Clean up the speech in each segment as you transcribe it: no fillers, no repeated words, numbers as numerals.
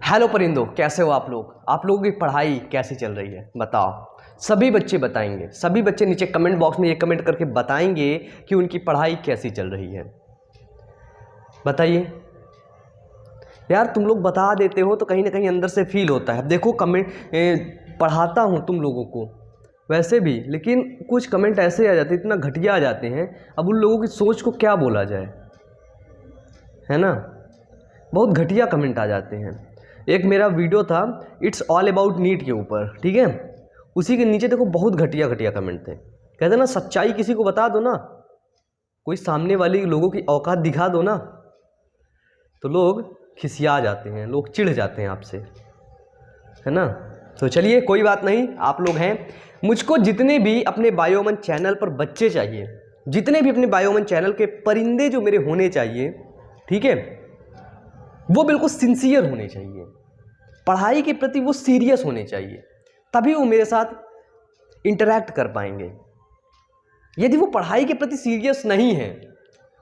Hello परिंदों, कैसे हो आप लोग? आप लोगों की पढ़ाई कैसी चल रही है बताओ। सभी बच्चे बताएंगे, सभी बच्चे नीचे कमेंट बॉक्स में ये कमेंट करके बताएंगे कि उनकी पढ़ाई कैसी चल रही है। बताइए यार, तुम लोग बता देते हो तो कहीं ना कहीं अंदर से फील होता है। देखो कमेंट पढ़ाता हूँ तुम लोगों को वैसे भी, लेकिन कुछ कमेंट ऐसे आ जाते हैं, इतना घटिया आ जाते हैं। अब उन लोगों की सोच को क्या बोला जाए, है ना। बहुत घटिया कमेंट आ जाते हैं। एक मेरा वीडियो था इट्स ऑल अबाउट नीट के ऊपर, ठीक है, उसी के नीचे देखो बहुत घटिया घटिया कमेंट थे। कहते ना, सच्चाई किसी को बता दो ना, कोई सामने वाले लोगों की औकात दिखा दो ना, तो लोग खिसिया जाते हैं, लोग चिढ़ जाते हैं आपसे, है ना। तो चलिए कोई बात नहीं, आप लोग हैं। मुझको जितने भी अपने बायोमन चैनल पर बच्चे चाहिए, जितने भी अपने बायोमन चैनल के परिंदे जो मेरे होने चाहिए, ठीक है, वो बिल्कुल सिंसियर होने चाहिए, पढ़ाई के प्रति वो सीरियस होने चाहिए, तभी वो मेरे साथ इंटरैक्ट कर पाएंगे। यदि वो पढ़ाई के प्रति सीरियस नहीं है,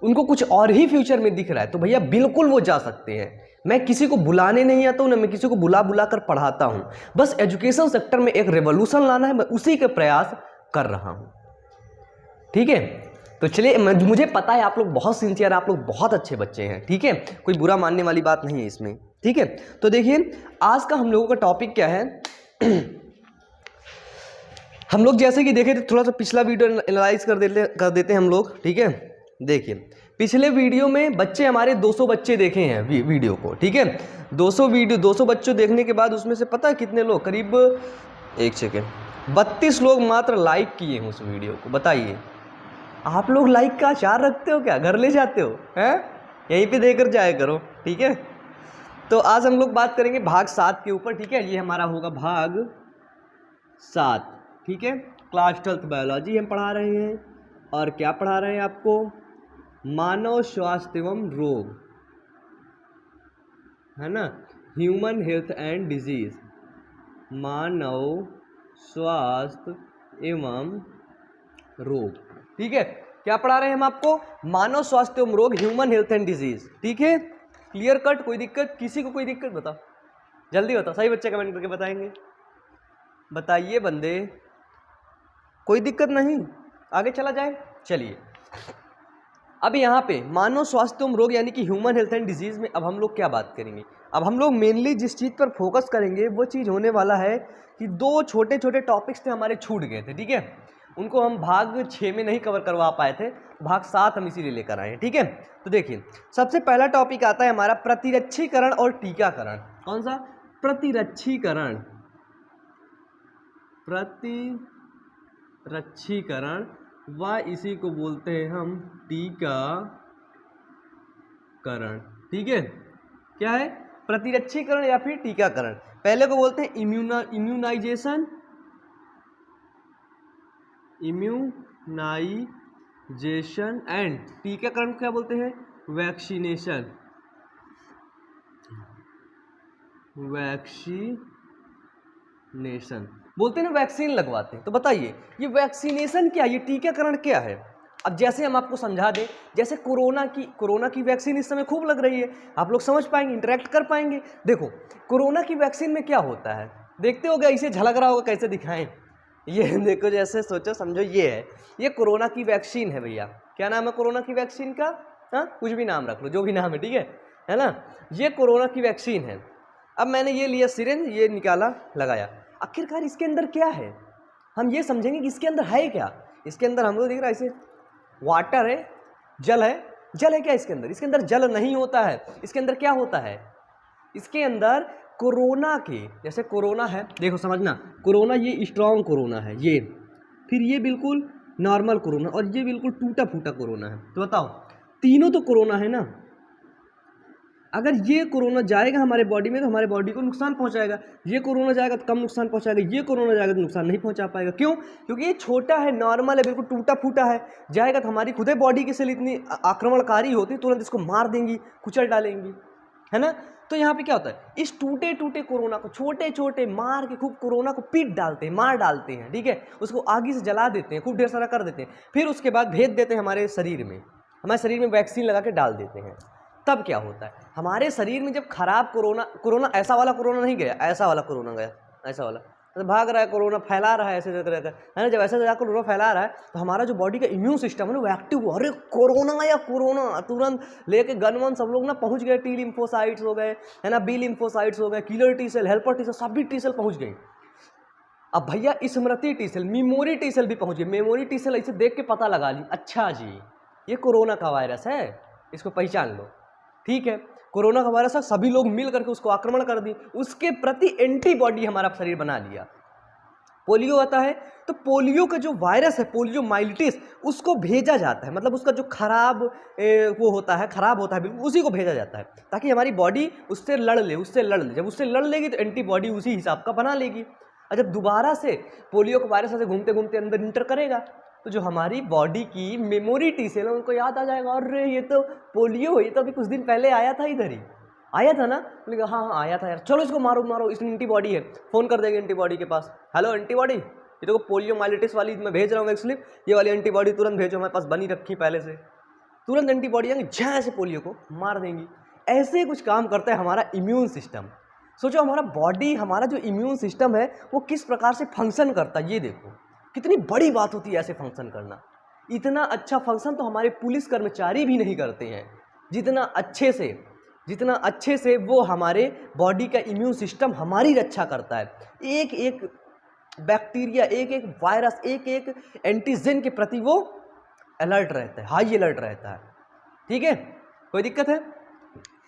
उनको कुछ और ही फ्यूचर में दिख रहा है, तो भैया बिल्कुल वो जा सकते हैं। मैं किसी को बुलाने नहीं आता हूँ, ना मैं किसी को बुला बुला कर पढ़ाता हूँ। बस एजुकेशन सेक्टर में एक रेवोल्यूशन लाना है, मैं उसी के प्रयास कर रहा हूँ, ठीक है। तो चलिए, मुझे पता है आप लोग बहुत सिंसियर, आप लोग बहुत अच्छे बच्चे हैं, ठीक है, कोई बुरा मानने वाली बात नहीं है इसमें, ठीक है। तो देखिए आज का हम लोगों का टॉपिक क्या है। हम लोग जैसे कि देखे थे, थोड़ा सा पिछला वीडियो एनालाइज कर देते हैं हम लोग, ठीक है। देखिए पिछले वीडियो में बच्चे हमारे 200 बच्चे देखे हैं वीडियो को, ठीक है। 200 बच्चों देखने के बाद उसमें से पता है कितने लोग, करीब 32 लोग मात्र लाइक किए हैं उस वीडियो को। बताइए आप लोग लाइक का आचार रखते हो क्या? घर ले जाते हो हैं? यहीं पे देकर जाया करो, ठीक है। तो आज हम लोग बात करेंगे भाग 7 के ऊपर, ठीक है। ये हमारा होगा भाग 7, ठीक है। क्लास 12th बायोलॉजी हम पढ़ा रहे हैं, और क्या पढ़ा रहे हैं आपको? मानव स्वास्थ्य एवं रोग, है ना, ह्यूमन हेल्थ एंड डिजीज, मानव स्वास्थ्य एवं रोग, ठीक है। क्या पढ़ा रहे हैं हम आपको? मानव स्वास्थ्य एवं रोग, ह्यूमन हेल्थ एंड डिजीज, ठीक है। Clear cut? कोई दिक्कत? किसी को कोई दिक्कत? बताओ जल्दी बताओ, सही बच्चे कमेंट करके बताएंगे। बताइए बंदे, कोई दिक्कत नहीं, आगे चला जाए। चलिए अब यहाँ पे मानव स्वास्थ्य एवं रोग यानी कि ह्यूमन हेल्थ एंड डिजीज में अब हम लोग क्या बात करेंगे? अब हम लोग मेनली जिस चीज़ पर फोकस करेंगे वो चीज़ होने वाला है कि 2 छोटे छोटे टॉपिक्स थे हमारे, छूट गए थे, ठीक है। उनको हम भाग 6 में नहीं कवर करवा पाए थे, भाग 7 हम इसीलिए लेकर आए हैं, ठीक है। तो देखिए सबसे पहला टॉपिक आता है हमारा प्रतिरक्षीकरण और टीकाकरण। कौन सा? प्रतिरक्षीकरण, प्रतिरक्षीकरण व इसी को बोलते हैं हम टीकाकरण, ठीक है। क्या है? प्रतिरक्षीकरण या फिर टीकाकरण। पहले को बोलते हैं इम्यूनाइजेशन, इम्यूनाइजेशन, एंड टीकाकरण क्या बोलते हैं? वैक्सीनेशन, वैक्सीनेशन बोलते हैं ना, वैक्सीन लगवाते हैं। तो बताइए ये वैक्सीनेशन क्या, ये टीकाकरण क्या है? अब जैसे हम आपको समझा दें, जैसे कोरोना की वैक्सीन इस समय खूब लग रही है, आप लोग समझ पाएंगे, इंटरेक्ट कर पाएंगे। देखो कोरोना की वैक्सीन में क्या होता है, देखते होगा, इसे झलक रहा होगा, कैसे दिखाएं? ये देखो, जैसे सोचो समझो, ये है, ये कोरोना की वैक्सीन है भैया। क्या नाम है कोरोना की वैक्सीन का? हाँ, कुछ भी नाम रख लो, जो भी नाम है, ठीक है ना। ये कोरोना की वैक्सीन है। अब मैंने ये लिया सिरिंज, ये निकाला, लगाया, आखिरकार इसके अंदर क्या है? हम ये समझेंगे कि इसके अंदर है क्या। इसके अंदर हमको दिख रहा है इसे वाटर है, जल है। जल है क्या इसके अंदर? इसके अंदर जल नहीं होता है। इसके अंदर क्या होता है? इसके अंदर कोरोना के, जैसे कोरोना है, देखो समझना, कोरोना ये स्ट्रॉन्ग कोरोना है, ये फिर ये बिल्कुल नॉर्मल कोरोना, और ये बिल्कुल टूटा फूटा कोरोना है। तो बताओ, तीनों तो कोरोना है ना। अगर ये कोरोना जाएगा हमारे बॉडी में तो हमारे बॉडी को नुकसान पहुंचाएगा, ये कोरोना जाएगा तो कम नुकसान पहुंचाएगा, ये कोरोना जाएगा तो नुकसान नहीं पहुंचा पाएगा। क्यों? क्योंकि ये छोटा है, नॉर्मल है, बिल्कुल टूटा फूटा है। जाएगा तो हमारी खुद बॉडी की सेल इतनी आक्रमणकारी होती है, तुरंत इसको मार देंगी, कुचल डालेंगी, है ना। तो यहाँ पे क्या होता है, इस टूटे टूटे कोरोना को छोटे छोटे मार के खूब कोरोना को पीट डालते हैं, मार डालते हैं, ठीक है। उसको आगे से जला देते हैं, खूब ढेर सारा कर देते हैं, फिर उसके बाद भेज देते हैं हमारे शरीर में, हमारे शरीर में वैक्सीन लगा के डाल देते हैं। तब क्या होता है हमारे शरीर में जब खराब कोरोना ऐसा वाला कोरोना नहीं गया, ऐसा वाला कोरोना गया, ऐसा वाला तो भाग रहा है कोरोना, फैला रहा है ऐसे तरह का है ना। जब ऐसे तरह कोरोना फैला रहा है तो हमारा जो बॉडी का इम्यून सिस्टम है ना वो एक्टिव हुआ, अरे कोरोना या कोरोना, तुरंत लेके गन वन सब लोग ना पहुंच गए, टी लिम्फोसाइट्स हो गए है ना, बी लिम्फोसाइट्स हो गए, killer T cell, helper T cell, सभी टी सेल पहुंच गई। अब भैया स्मृति T cell, memory T cell भी पहुंच गई। मेमोरी टी सेल ऐसे देख के पता लगा ली, अच्छा जी ये कोरोना का वायरस है, इसको पहचान लो, ठीक है कोरोना का वायरस है, सभी लोग मिल करके उसको आक्रमण कर दी, उसके प्रति एंटीबॉडी हमारा शरीर बना लिया। पोलियो आता है तो पोलियो का जो वायरस है पोलियो माइलिटिस उसको भेजा जाता है, मतलब उसका जो खराब वो होता है, खराब होता है बिल्कुल, उसी को भेजा जाता है ताकि हमारी बॉडी उससे लड़ ले। जब उससे लड़ लेगी तो एंटीबॉडी उसी हिसाब का बना लेगी, और जब दोबारा से पोलियो का वायरस ऐसे घूमते घूमते अंदर इंटर करेगा तो जो हमारी बॉडी की मेमोरी टी सेल है उनको याद आ जाएगा, अरे ये तो पोलियो है, ये तो अभी कुछ दिन पहले आया था, इधर ही आया था ना। बोले हाँ हाँ आया था यार, चलो इसको मारो मारो, इसमें एंटीबॉडी है, फोन कर देंगे एंटीबॉडी के पास, हेलो एंटीबॉडी ये देखो पोलियो माइलिटिस वाली मैं भेज रहा हूँ एक स्लिप, ये वाली एंटीबॉडी तुरंत भेजो, हमारे पास बनी रखी पहले से, तुरंत एंटीबॉडी आएंगी झा से पोलियो को मार देंगी। ऐसे कुछ काम करता है हमारा इम्यून सिस्टम। सोचो हमारा बॉडी, हमारा जो इम्यून सिस्टम है वो किस प्रकार से फंक्शन करता है, ये देखो कितनी बड़ी बात होती है ऐसे फंक्शन करना। इतना अच्छा फंक्शन तो हमारे पुलिस कर्मचारी भी नहीं करते हैं, जितना अच्छे से वो हमारे बॉडी का इम्यून सिस्टम हमारी रक्षा करता है। एक एक बैक्टीरिया, एक एक वायरस, एक एक एंटीजन के प्रति वो अलर्ट रहता है, हाई अलर्ट रहता है, ठीक है कोई दिक्कत है।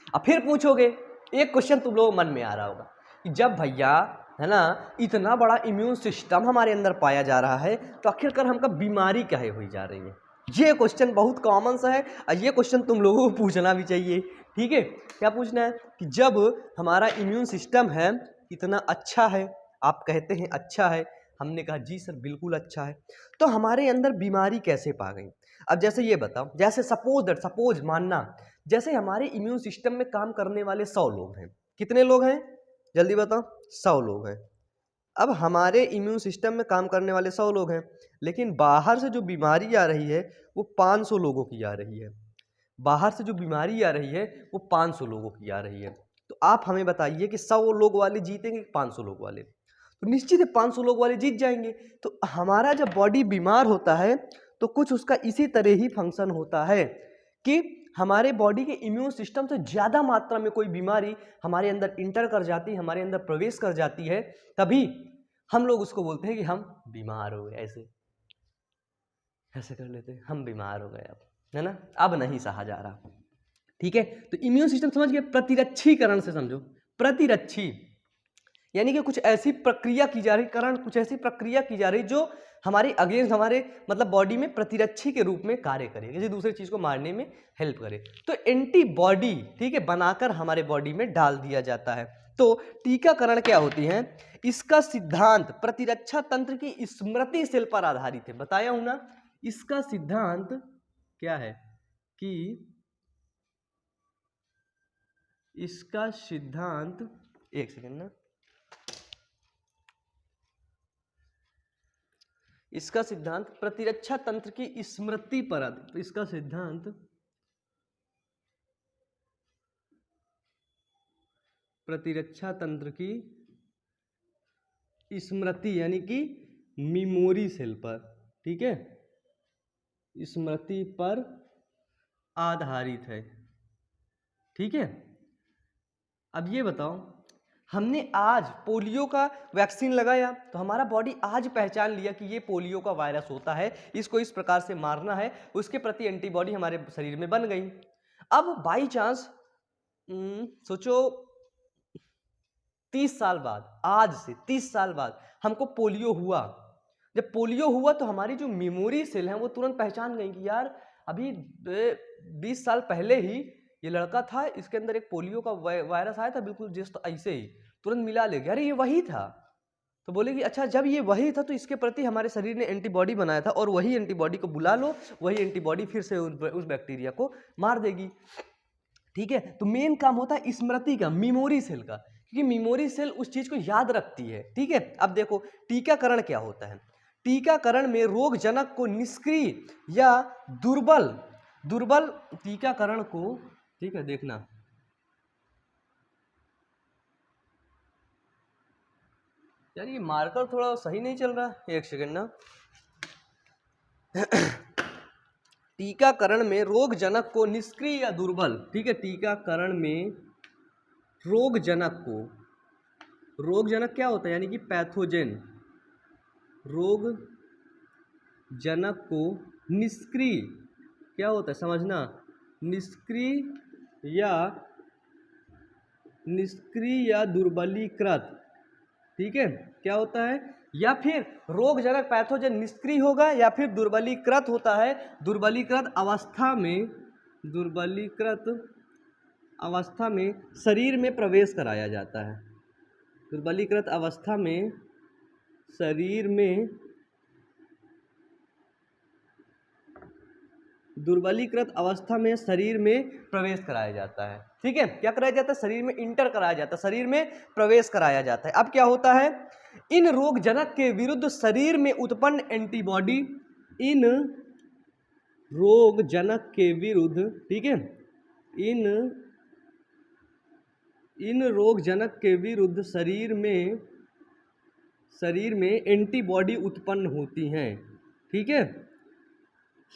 अब फिर पूछोगे, एक क्वेश्चन तुम लोगों मन में आ रहा होगा कि जब भैया है ना इतना बड़ा इम्यून सिस्टम हमारे अंदर पाया जा रहा है तो आखिरकार हमका बीमारी काहे हुई जा रही है। ये क्वेश्चन बहुत कॉमन सा है और ये क्वेश्चन तुम लोगों को पूछना भी चाहिए, ठीक है। क्या पूछना है कि जब हमारा इम्यून सिस्टम है इतना अच्छा है, आप कहते हैं अच्छा है, हमने कहा जी सर बिल्कुल अच्छा है, तो हमारे अंदर बीमारी कैसे पा गई। अब जैसे ये बताओ, जैसे सपोज मानना, जैसे हमारे इम्यून सिस्टम में काम करने वाले 100 लोग हैं, कितने लोग हैं जल्दी बताओ, 100 लोग हैं। अब हमारे इम्यून सिस्टम में काम करने वाले 100 लोग हैं, लेकिन बाहर से जो बीमारी आ रही है वो 500 लोगों की आ रही है, बाहर से जो बीमारी आ रही है वो 500 लोगों की आ रही है। तो आप हमें बताइए कि 100 लोग वाले जीतेंगे कि 500 लोग वाले, तो निश्चित है 500 लोग वाले जीत जाएंगे। तो हमारा जब बॉडी बीमार होता है तो कुछ उसका इसी तरह ही फंक्शन होता है कि हमारे बॉडी के इम्यून सिस्टम से ज़्यादा मात्रा में कोई बीमारी हमारे अंदर इंटर कर जाती है, हमारे अंदर प्रवेश कर जाती है, तभी हम लोग उसको बोलते हैं कि हम बीमार हो गए, ऐसे कर लेते हैं, हम बीमार हो गए अब, है ना, अब नहीं सहा जा रहा, ठीक है। तो इम्यून सिस्टम समझ गए, प्रतिरक्षीकरण से समझो, प्रतिरक्षी यानी कि कुछ ऐसी प्रक्रिया की जा रही, कुछ ऐसी प्रक्रिया की जा रही जो हमारे अगेंस्ट, हमारे मतलब बॉडी में प्रतिरक्षी के रूप में कार्य करे, किसी दूसरे चीज को मारने में हेल्प करे। तो एंटीबॉडी, ठीक है, बनाकर हमारे बॉडी में डाल दिया जाता है। तो टीकाकरण क्या होती है, इसका सिद्धांत प्रतिरक्षा तंत्र की स्मृति सेल पर आधारित है, बताया हूं ना। इसका सिद्धांत क्या है कि इसका सिद्धांत, एक सेकेंड ना, इसका सिद्धांत प्रतिरक्षा तंत्र की स्मृति पर आधारित, तो इसका सिद्धांत प्रतिरक्षा तंत्र की स्मृति यानी कि मेमोरी सेल पर, ठीक है, स्मृति पर आधारित है, ठीक है। अब ये बताओ, हमने आज पोलियो का वैक्सीन लगाया तो हमारा बॉडी आज पहचान लिया कि ये पोलियो का वायरस होता है, इसको इस प्रकार से मारना है, उसके प्रति एंटीबॉडी हमारे शरीर में बन गई। अब बाई चांस सोचो 30 साल बाद, आज से 30 साल बाद हमको पोलियो हुआ, जब पोलियो हुआ तो हमारी जो मेमोरी सेल है वो तुरंत पहचान गई कि यार अभी 20 साल पहले ही ये लड़का था, इसके अंदर एक पोलियो का वायरस आया था, बिल्कुल जस्ट ऐसे ही तुरंत मिला ले गया, अरे ये वही था। तो बोले कि अच्छा जब ये वही था तो इसके प्रति हमारे शरीर ने एंटीबॉडी बनाया था और वही एंटीबॉडी को बुला लो, वही एंटीबॉडी फिर से उस बैक्टीरिया को मार देगी, ठीक है। तो मेन काम होता है स्मृति का, मेमोरी सेल का, क्योंकि मेमोरी सेल उस चीज को याद रखती है, ठीक है। अब देखो टीकाकरण क्या होता है, टीकाकरण में रोगजनक को निष्क्रिय या दुर्बल टीकाकरण को ठीक है, देखना। यार ये मार्कर थोड़ा सही नहीं चल रहा, एक सेकंड ना। टीकाकरण में रोगजनक को निष्क्रिय या दुर्बल, ठीक है, टीकाकरण में रोगजनक क्या होता है, यानी कि पैथोजेन, रोगजनक को निष्क्रिय क्या होता है समझना, निष्क्रिय या दुर्बलीकृत, ठीक है, क्या होता है, या फिर रोगजनक पैथोजन निष्क्रिय होगा या फिर दुर्बलीकृत होता है। दुर्बलीकृत अवस्था में शरीर में प्रवेश कराया जाता है। दुर्बलीकृत अवस्था में शरीर में प्रवेश कराया जाता है, ठीक है, क्या कराया जाता है, शरीर में इंटर कराया जाता है, शरीर में प्रवेश कराया जाता है। अब क्या होता है, इन रोगजनक के विरुद्ध शरीर में उत्पन्न एंटीबॉडी, इन रोगजनक के विरुद्ध, ठीक है, इन रोगजनक के विरुद्ध शरीर में एंटीबॉडी उत्पन्न होती हैं, ठीक है,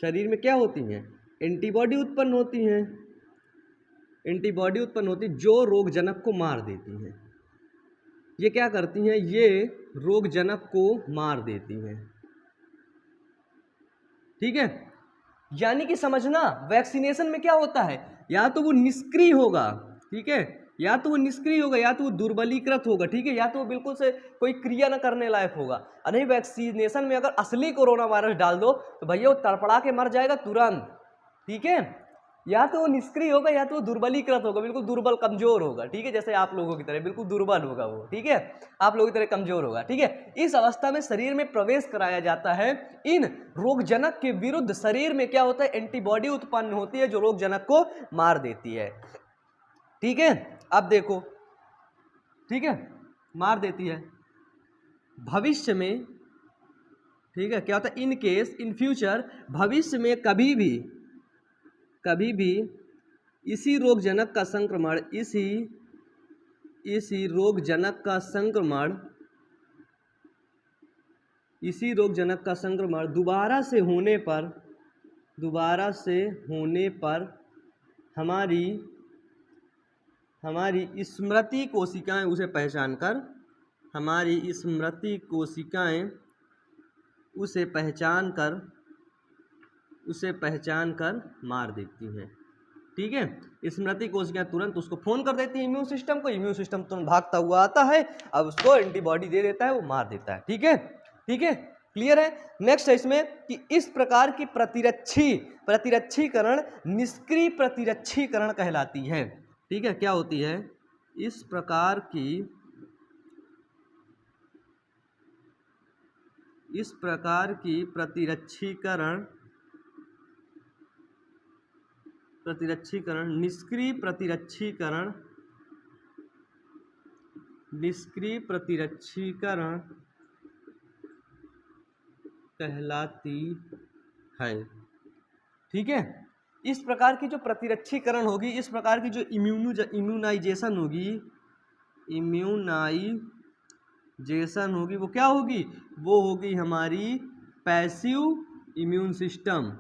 शरीर में क्या होती हैं, एंटीबॉडी उत्पन्न होती हैं, जो रोगजनक को मार देती हैं। ये क्या करती हैं, ये रोगजनक को मार देती हैं, ठीक है। यानी कि समझना, वैक्सीनेशन में क्या होता है, या तो वो निष्क्रिय होगा, ठीक है, या तो वो दुर्बलीकृत होगा, ठीक है, या तो वो बिल्कुल से कोई क्रिया न करने लायक होगा। अरे वैक्सीनेशन में अगर असली कोरोना वायरस डाल दो तो भैया वो तड़पड़ा के मर जाएगा तुरंत, ठीक है, या तो वो निष्क्रिय होगा या तो वो दुर्बलीकृत होगा, बिल्कुल दुर्बल कमजोर होगा, ठीक है, जैसे आप लोगों की तरह बिल्कुल दुर्बल होगा वो, ठीक है, आप लोगों की तरह कमजोर होगा, ठीक है। इस अवस्था में शरीर में प्रवेश कराया जाता है। इन रोगजनक के विरुद्ध शरीर में क्या होता है, एंटीबॉडी उत्पन्न होती है जो रोगजनक को मार देती है, ठीक है। अब देखो, ठीक है, मार देती है। भविष्य में, ठीक है, क्या होता है, इन केस, इन फ्यूचर, भविष्य में कभी भी इसी रोगजनक का संक्रमण दोबारा से होने पर हमारी स्मृति कोशिकाएं उसे पहचान कर मार देती हैं, ठीक है। स्मृति कोशिकाएं तुरंत उसको फोन कर देती है इम्यून सिस्टम को, इम्यून सिस्टम तुरंत भागता हुआ आता है, अब उसको एंटीबॉडी दे देता है, वो मार देता है, ठीक है, ठीक है, क्लियर है। नेक्स्ट है इसमें कि इस प्रकार की प्रतिरक्षीकरण निष्क्रिय प्रतिरक्षीकरण कहलाती है, ठीक है, क्या होती है, इस प्रकार की प्रतिरक्षीकरण निष्क्रिय प्रतिरक्षीकरण कहलाती है, ठीक है। इस प्रकार की जो प्रतिरक्षीकरण होगी, इस प्रकार की जो इम्यूनाइजेशन होगी, वो क्या होगी, वो होगी हमारी पैसिव इम्यून सिस्टम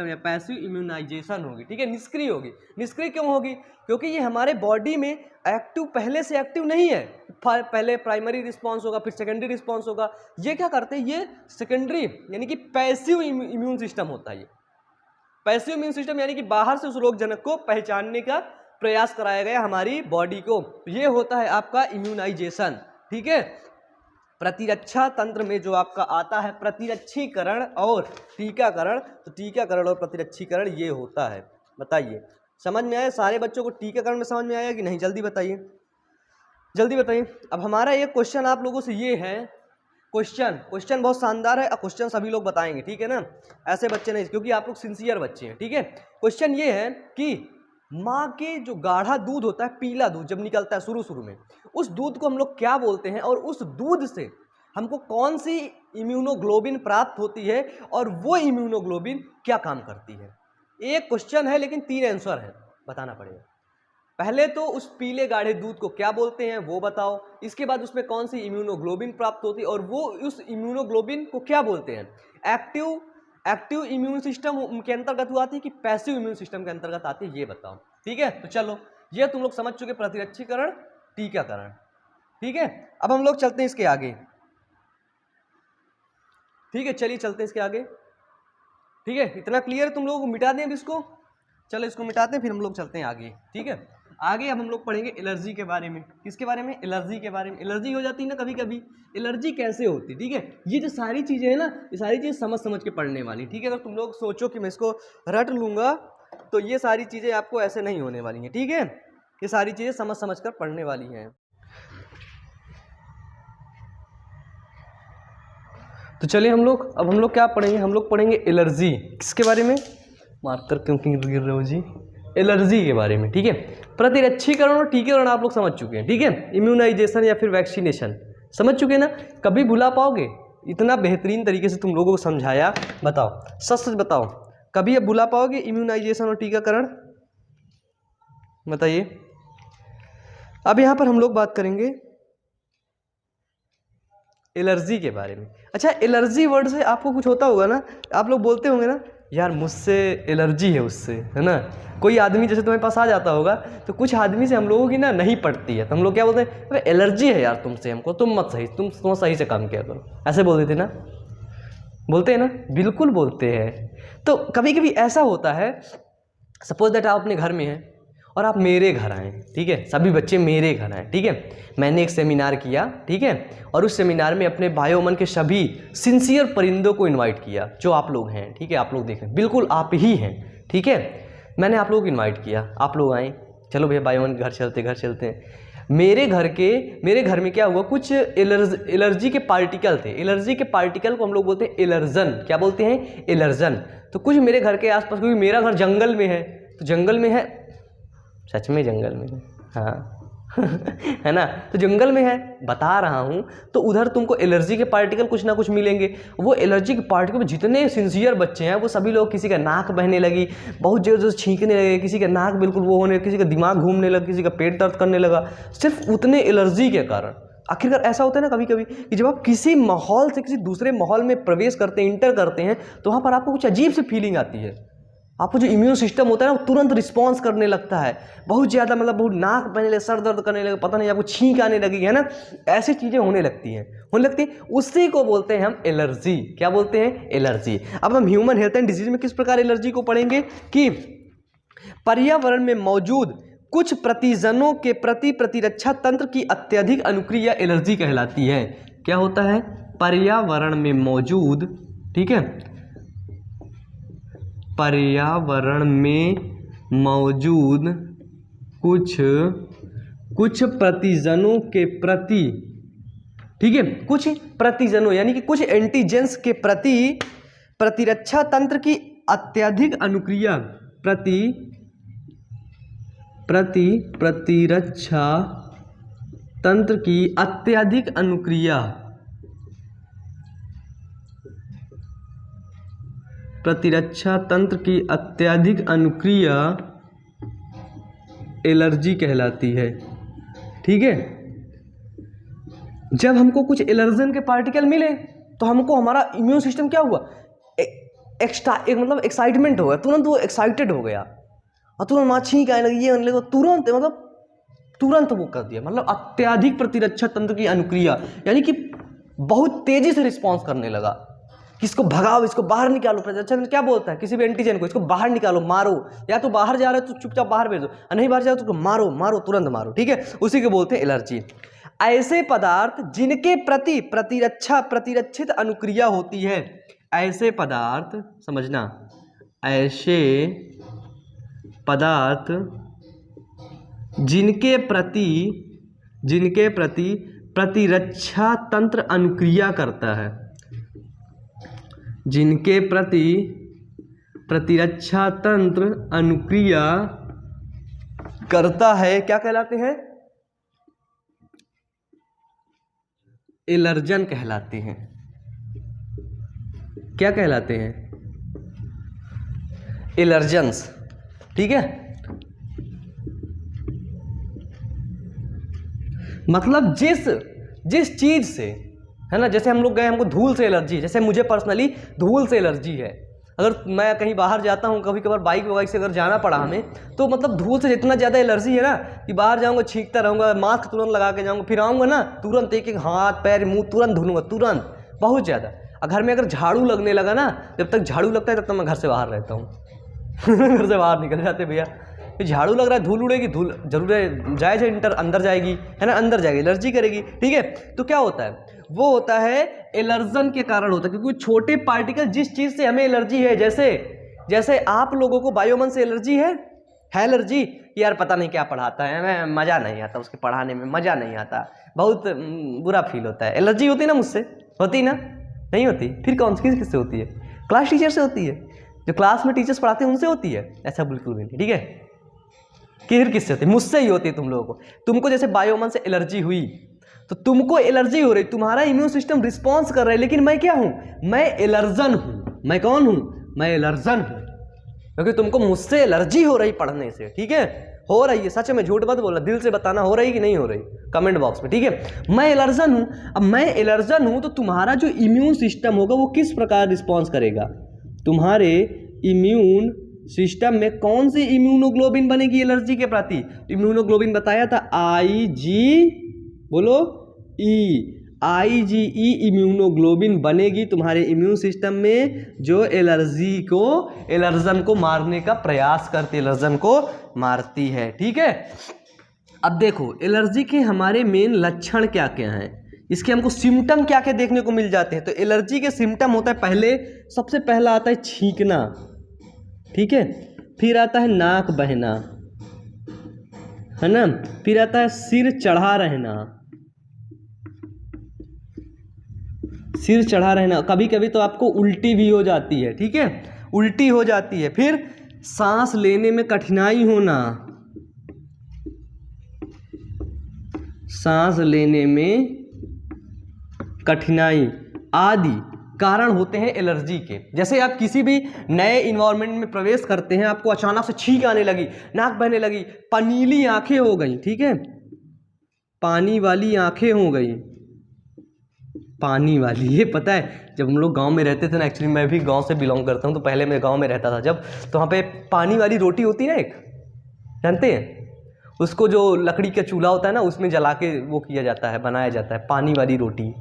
या पैसिव इम्यूनाइजेशन होगी, ठीक है, निष्क्रिय होगी। निष्क्रिय क्यों होगी, क्योंकि ये हमारे बॉडी में एक्टिव, पहले से एक्टिव नहीं है, पहले प्राइमरी रिस्पांस होगा, फिर सेकेंडरी रिस्पांस होगा। ये क्या करते हैं, ये सेकेंडरी यानी कि पैसिव इम्यून सिस्टम होता है। ये पैसिव इम्यून सिस्टम यानी कि बाहर से उस रोगजनक को पहचानने का प्रयास कराया गया हमारी बॉडी को, ये होता है आपका इम्यूनाइजेशन, ठीक है। प्रतिरक्षा तंत्र में जो आपका आता है प्रतिरक्षीकरण और टीकाकरण, तो टीकाकरण और प्रतिरक्षीकरण ये होता है। बताइए, समझ में आया सारे बच्चों को? टीकाकरण में समझ में आया कि नहीं? जल्दी बताइए, जल्दी बताइए। अब हमारा एक क्वेश्चन आप लोगों से ये है, क्वेश्चन बहुत शानदार है, क्वेश्चन सभी लोग बताएंगे, ठीक है ना, ऐसे बच्चे नहीं, क्योंकि आप लोग सिंसियर बच्चे हैं, ठीक है। क्वेश्चन ये है कि माँ के जो गाढ़ा दूध होता है, पीला दूध जब निकलता है शुरू में, उस दूध को हम लोग क्या बोलते हैं, और उस दूध से हमको कौन सी इम्यूनोग्लोबिन प्राप्त होती है और वो इम्यूनोग्लोबिन क्या काम करती है। एक क्वेश्चन है लेकिन 3 आंसर है, बताना पड़ेगा। पहले तो उस पीले गाढ़े दूध को क्या बोलते हैं वो बताओ, इसके बाद उसमें कौन सी इम्यूनोग्लोबिन प्राप्त होती है और वो उस इम्यूनोग्लोबिन को क्या बोलते हैं। एक्टिव इम्यून सिस्टम के अंतर्गत आती है कि पैसिव इम्यून सिस्टम के अंतर्गत आती है, ये बताओ। ठीक है, तो चलो ये तुम लोग समझ चुके, प्रतिरक्षीकरण, टीकाकरण। ठीक है, अब हम लोग चलते हैं इसके आगे। ठीक है, चलिए चलते हैं इसके आगे। ठीक है, इतना क्लियर है तुम लोगों को, मिटा दें अब इसको। चलो इसको मिटाते हैं, फिर हम लोग चलते हैं आगे। ठीक है, आगे अब हम लोग पढ़ेंगे एलर्जी के बारे में। किसके बारे में? एलर्जी के बारे में। एलर्जी हो जाती है ना कभी कभी, एलर्जी कैसे होती है। ठीक है, ये जो सारी चीज़ें हैं ना, ये सारी चीज़ें समझ के पढ़ने वाली। ठीक है, अगर तुम लोग सोचो कि मैं इसको रट लूँगा तो ये सारी चीज़ें आपको ऐसे नहीं होने वाली हैं। ठीक है, ये सारी चीज़ें समझ कर पढ़ने वाली हैं। तो चलिए हम लोग क्या पढ़ेंगे, हम लोग पढ़ेंगे एलर्जी। किसके बारे में? मार्कर क्यों गिर रहे हो जी? एलर्जी के बारे में। ठीक है, प्रतिरक्षीकरण और टीकाकरण आप लोग समझ चुके हैं। ठीक है, इम्यूनाइजेशन या फिर वैक्सीनेशन समझ चुके हैं ना। कभी भुला पाओगे? इतना बेहतरीन तरीके से तुम लोगों को समझाया, बताओ सच सच बताओ, कभी अब भुला पाओगे इम्यूनाइजेशन और टीकाकरण? बताइए। अब यहाँ पर हम लोग बात करेंगे एलर्जी के बारे में। अच्छा, एलर्जी वर्ड से आपको कुछ होता होगा ना, आप लोग बोलते होंगे ना, यार मुझसे एलर्जी है उससे, है ना। कोई आदमी जैसे तुम्हारे पास आ जाता होगा तो कुछ आदमी से हम लोगों की ना नहीं पड़ती है, तो हम लोग क्या बोलते हैं, अरे एलर्जी है यार तुमसे, हमको तुम सही से काम किया करो, ऐसे बोल देते ना, बोलते हैं ना, बिल्कुल बोलते हैं। तो कभी कभी ऐसा होता है, सपोज दैट आप अपने घर में हैं और आप मेरे घर आए। ठीक है, सभी बच्चे मेरे घर आए। ठीक है, मैंने एक सेमिनार किया। ठीक है, और उस सेमिनार में अपने भाइयों मन के सभी सिंसियर परिंदों को इनवाइट किया, जो आप लोग हैं। ठीक है, आप लोग देख रहे हैं, बिल्कुल आप ही हैं। ठीक है, मैंने आप लोगों को इनवाइट किया, आप लोग आए, चलो भैया भाइयों मन घर चलते हैं। मेरे घर में क्या हुआ, कुछ एलर्जी के पार्टिकल थे। एलर्जी के पार्टिकल को हम लोग बोलते हैं एलर्जन। क्या बोलते हैं? एलर्जन। तो कुछ मेरे घर के आसपास, क्योंकि मेरा घर जंगल में है, तो जंगल में है, सच में जंगल में है, हाँ है ना, तो जंगल में है, बता रहा हूँ। तो उधर तुमको एलर्जी के पार्टिकल कुछ ना कुछ मिलेंगे। वो एलर्जी के पार्टिकल जितने सिंसियर बच्चे हैं वो सभी लोग, किसी का नाक बहने लगी, बहुत जोर जोर छींकने लगे, किसी का नाक बिल्कुल वो होने, किसी का दिमाग घूमने लगा, किसी का पेट दर्द करने लगा, सिर्फ उतने एलर्जी के कारण। आखिरकार ऐसा होता है ना कभी कभी कि जब आप किसी माहौल से किसी दूसरे माहौल में प्रवेश करते हैं, इंटर करते हैं, तो वहाँ पर आपको कुछ अजीब सी फीलिंग आती है। आपको जो इम्यून सिस्टम होता है ना, वो तुरंत रिस्पॉन्स करने लगता है, बहुत ज़्यादा, मतलब बहुत नाक बहने लगे, सर दर्द करने लगे, पता नहीं आपको छींक आने लगी, है ना, ऐसी चीज़ें होने लगती हैं। उसी को बोलते हैं हम एलर्जी। क्या बोलते हैं? एलर्जी। अब हम ह्यूमन हेल्थ एंड डिजीज में किस प्रकार एलर्जी को पढ़ेंगे कि पर्यावरण में मौजूद कुछ प्रतिजनों के प्रति प्रतिरक्षा तंत्र की अत्यधिक अनुक्रिया एलर्जी कहलाती है। क्या होता है? पर्यावरण में मौजूद, ठीक है, पर्यावरण में मौजूद कुछ प्रतिजनों के प्रति, ठीक है, कुछ प्रतिजनों यानी कि कुछ एंटीजेंस के प्रति प्रतिरक्षा तंत्र की अत्यधिक अनुक्रिया, प्रतिरक्षा तंत्र की अत्यधिक अनुक्रिया, प्रतिरक्षा तंत्र की अत्यधिक अनुक्रिया एलर्जी कहलाती है। ठीक है, जब हमको कुछ एलर्जन के पार्टिकल मिले तो हमको हमारा इम्यून सिस्टम क्या हुआ, मतलब एक्साइटमेंट हो गया, तुरंत वो एक्साइटेड हो गया और तुरंत वहाँ छींक आने लगी, ये आने लगा, तुरंत वो कर दिया, मतलब अत्यधिक प्रतिरक्षा तंत्र की अनुक्रिया, यानी कि बहुत तेजी से रिस्पॉन्स करने लगा कि इसको भगाओ, इसको बाहर निकालो। प्रतिरक्षा तंत्र क्या बोलता है किसी भी एंटीजन को, इसको बाहर निकालो, मारो, या तो बाहर जा रहा है तो चुपचाप बाहर भेज दो, नहीं बाहर जा रहा तो मारो, तुरंत मारो। ठीक है, उसी को बोलते हैं एलर्जी। ऐसे पदार्थ जिनके प्रति प्रतिरक्षित अनुक्रिया होती है, ऐसे पदार्थ, समझना, ऐसे पदार्थ जिनके प्रति प्रतिरक्षा तंत्र अनुक्रिया करता है, जिनके प्रति प्रतिरक्षा तंत्र अनुक्रिया करता है, क्या कहलाते हैं? एलर्जन कहलाते हैं। क्या कहलाते हैं? एलर्जेंस। ठीक है, मतलब जिस चीज से, है ना, जैसे हम लोग गए, हमको धूल से एलर्जी है, जैसे मुझे पर्सनली धूल से एलर्जी है। अगर मैं कहीं बाहर जाता हूँ, कभी कभार बाइक वाइक से अगर जाना पड़ा हमें, तो मतलब धूल से इतना ज़्यादा एलर्जी है ना कि बाहर जाऊँगा छींकता रहूँगा, मास्क तुरंत लगा के जाऊँगा, फिर आऊँगा ना तुरंत एक एक हाथ पैर मुंह तुरंत धुलूँगा, तुरंत, बहुत ज़्यादा। घर में अगर झाड़ू लगने लगा ना, जब तक झाड़ू लगता है तब तक मैं घर से बाहर रहता हूँ घर से बाहर निकल जाते भैया, झाड़ू लग रहा है, धूल उड़ेगी, धूल जरूर है, जाए इंटर अंदर जाएगी, है ना, अंदर जाएगी, एलर्जी करेगी। ठीक है, तो क्या होता है, वो होता है एलर्जन के कारण होता है, क्योंकि छोटे पार्टिकल जिस चीज़ से हमें एलर्जी है, जैसे आप लोगों को बायोमन से एलर्जी है एलर्जी, यार पता नहीं क्या पढ़ाता है, मैं मज़ा नहीं आता, उसके पढ़ाने में मज़ा नहीं आता, बहुत बुरा फील होता है। एलर्जी होती ना मुझसे, होती ना, नहीं होती, फिर कौन सी किससे होती है? क्लास टीचर से होती है, जो क्लास में टीचर्स पढ़ाते हैं उनसे होती है, ऐसा बिल्कुल भी नहीं। ठीक है, फिर किससे होती है? मुझसे ही होती है तुम लोगों को। तुमको जैसे बायोमन से एलर्जी हुई तो तुमको एलर्जी हो रही, तुम्हारा इम्यून सिस्टम रिस्पॉन्स कर रहा है, लेकिन मैं क्या हूं? मैं एलर्जन हूं। मैं कौन हूं? मैं एलर्जन हूं, क्योंकि तुमको मुझसे एलर्जी हो रही पढ़ने से। ठीक है, हो रही है, सच में, झूठ मत बोलना, दिल से बताना हो रही कि नहीं हो रही, कमेंट बॉक्स में। ठीक है, मैं एलर्जन हूं। अब मैं एलर्जन हूं तो तुम्हारा जो इम्यून सिस्टम होगा वो किस प्रकार रिस्पॉन्स करेगा? तुम्हारे इम्यून सिस्टम में कौन सी इम्यूनोग्लोबिन बनेगी एलर्जी के प्रति? इम्यूनोग्लोबिन बताया था, IgE, बोलो ई, IgE इम्यूनोग्लोबिन बनेगी तुम्हारे इम्यून सिस्टम में, जो एलर्जन को मारने का प्रयास करती है, एलर्जन को मारती है। ठीक है, अब देखो एलर्जी के हमारे मेन लक्षण क्या क्या हैं, इसके हमको सिम्टम क्या क्या देखने को मिल जाते हैं। तो एलर्जी के सिम्टम होता है, सबसे पहला आता है छींकना, ठीक है, फिर आता है नाक बहना, है ना, फिर आता है सिर चढ़ा रहना, कभी कभी तो आपको उल्टी भी हो जाती है। ठीक है, उल्टी हो जाती है, फिर सांस लेने में कठिनाई होना, सांस लेने में कठिनाई आदि कारण होते हैं एलर्जी के। जैसे आप किसी भी नए इन्वायरमेंट में प्रवेश करते हैं, आपको अचानक से छींक आने लगी, नाक बहने लगी, पनीली आंखें हो गई, ठीक है, पानी वाली आंखें हो गई, पानी वाली, ये पता है जब हम लोग गांव में रहते थे ना, एक्चुअली मैं भी गांव से बिलोंग करता हूं, तो पहले मैं गांव में रहता था जब, तो वहाँ पे पानी वाली रोटी होती है ना, एक, जानते हैं उसको, जो लकड़ी का चूल्हा होता है ना, उसमें जला के वो किया जाता है, बनाया जाता है, पानी वाली रोटी,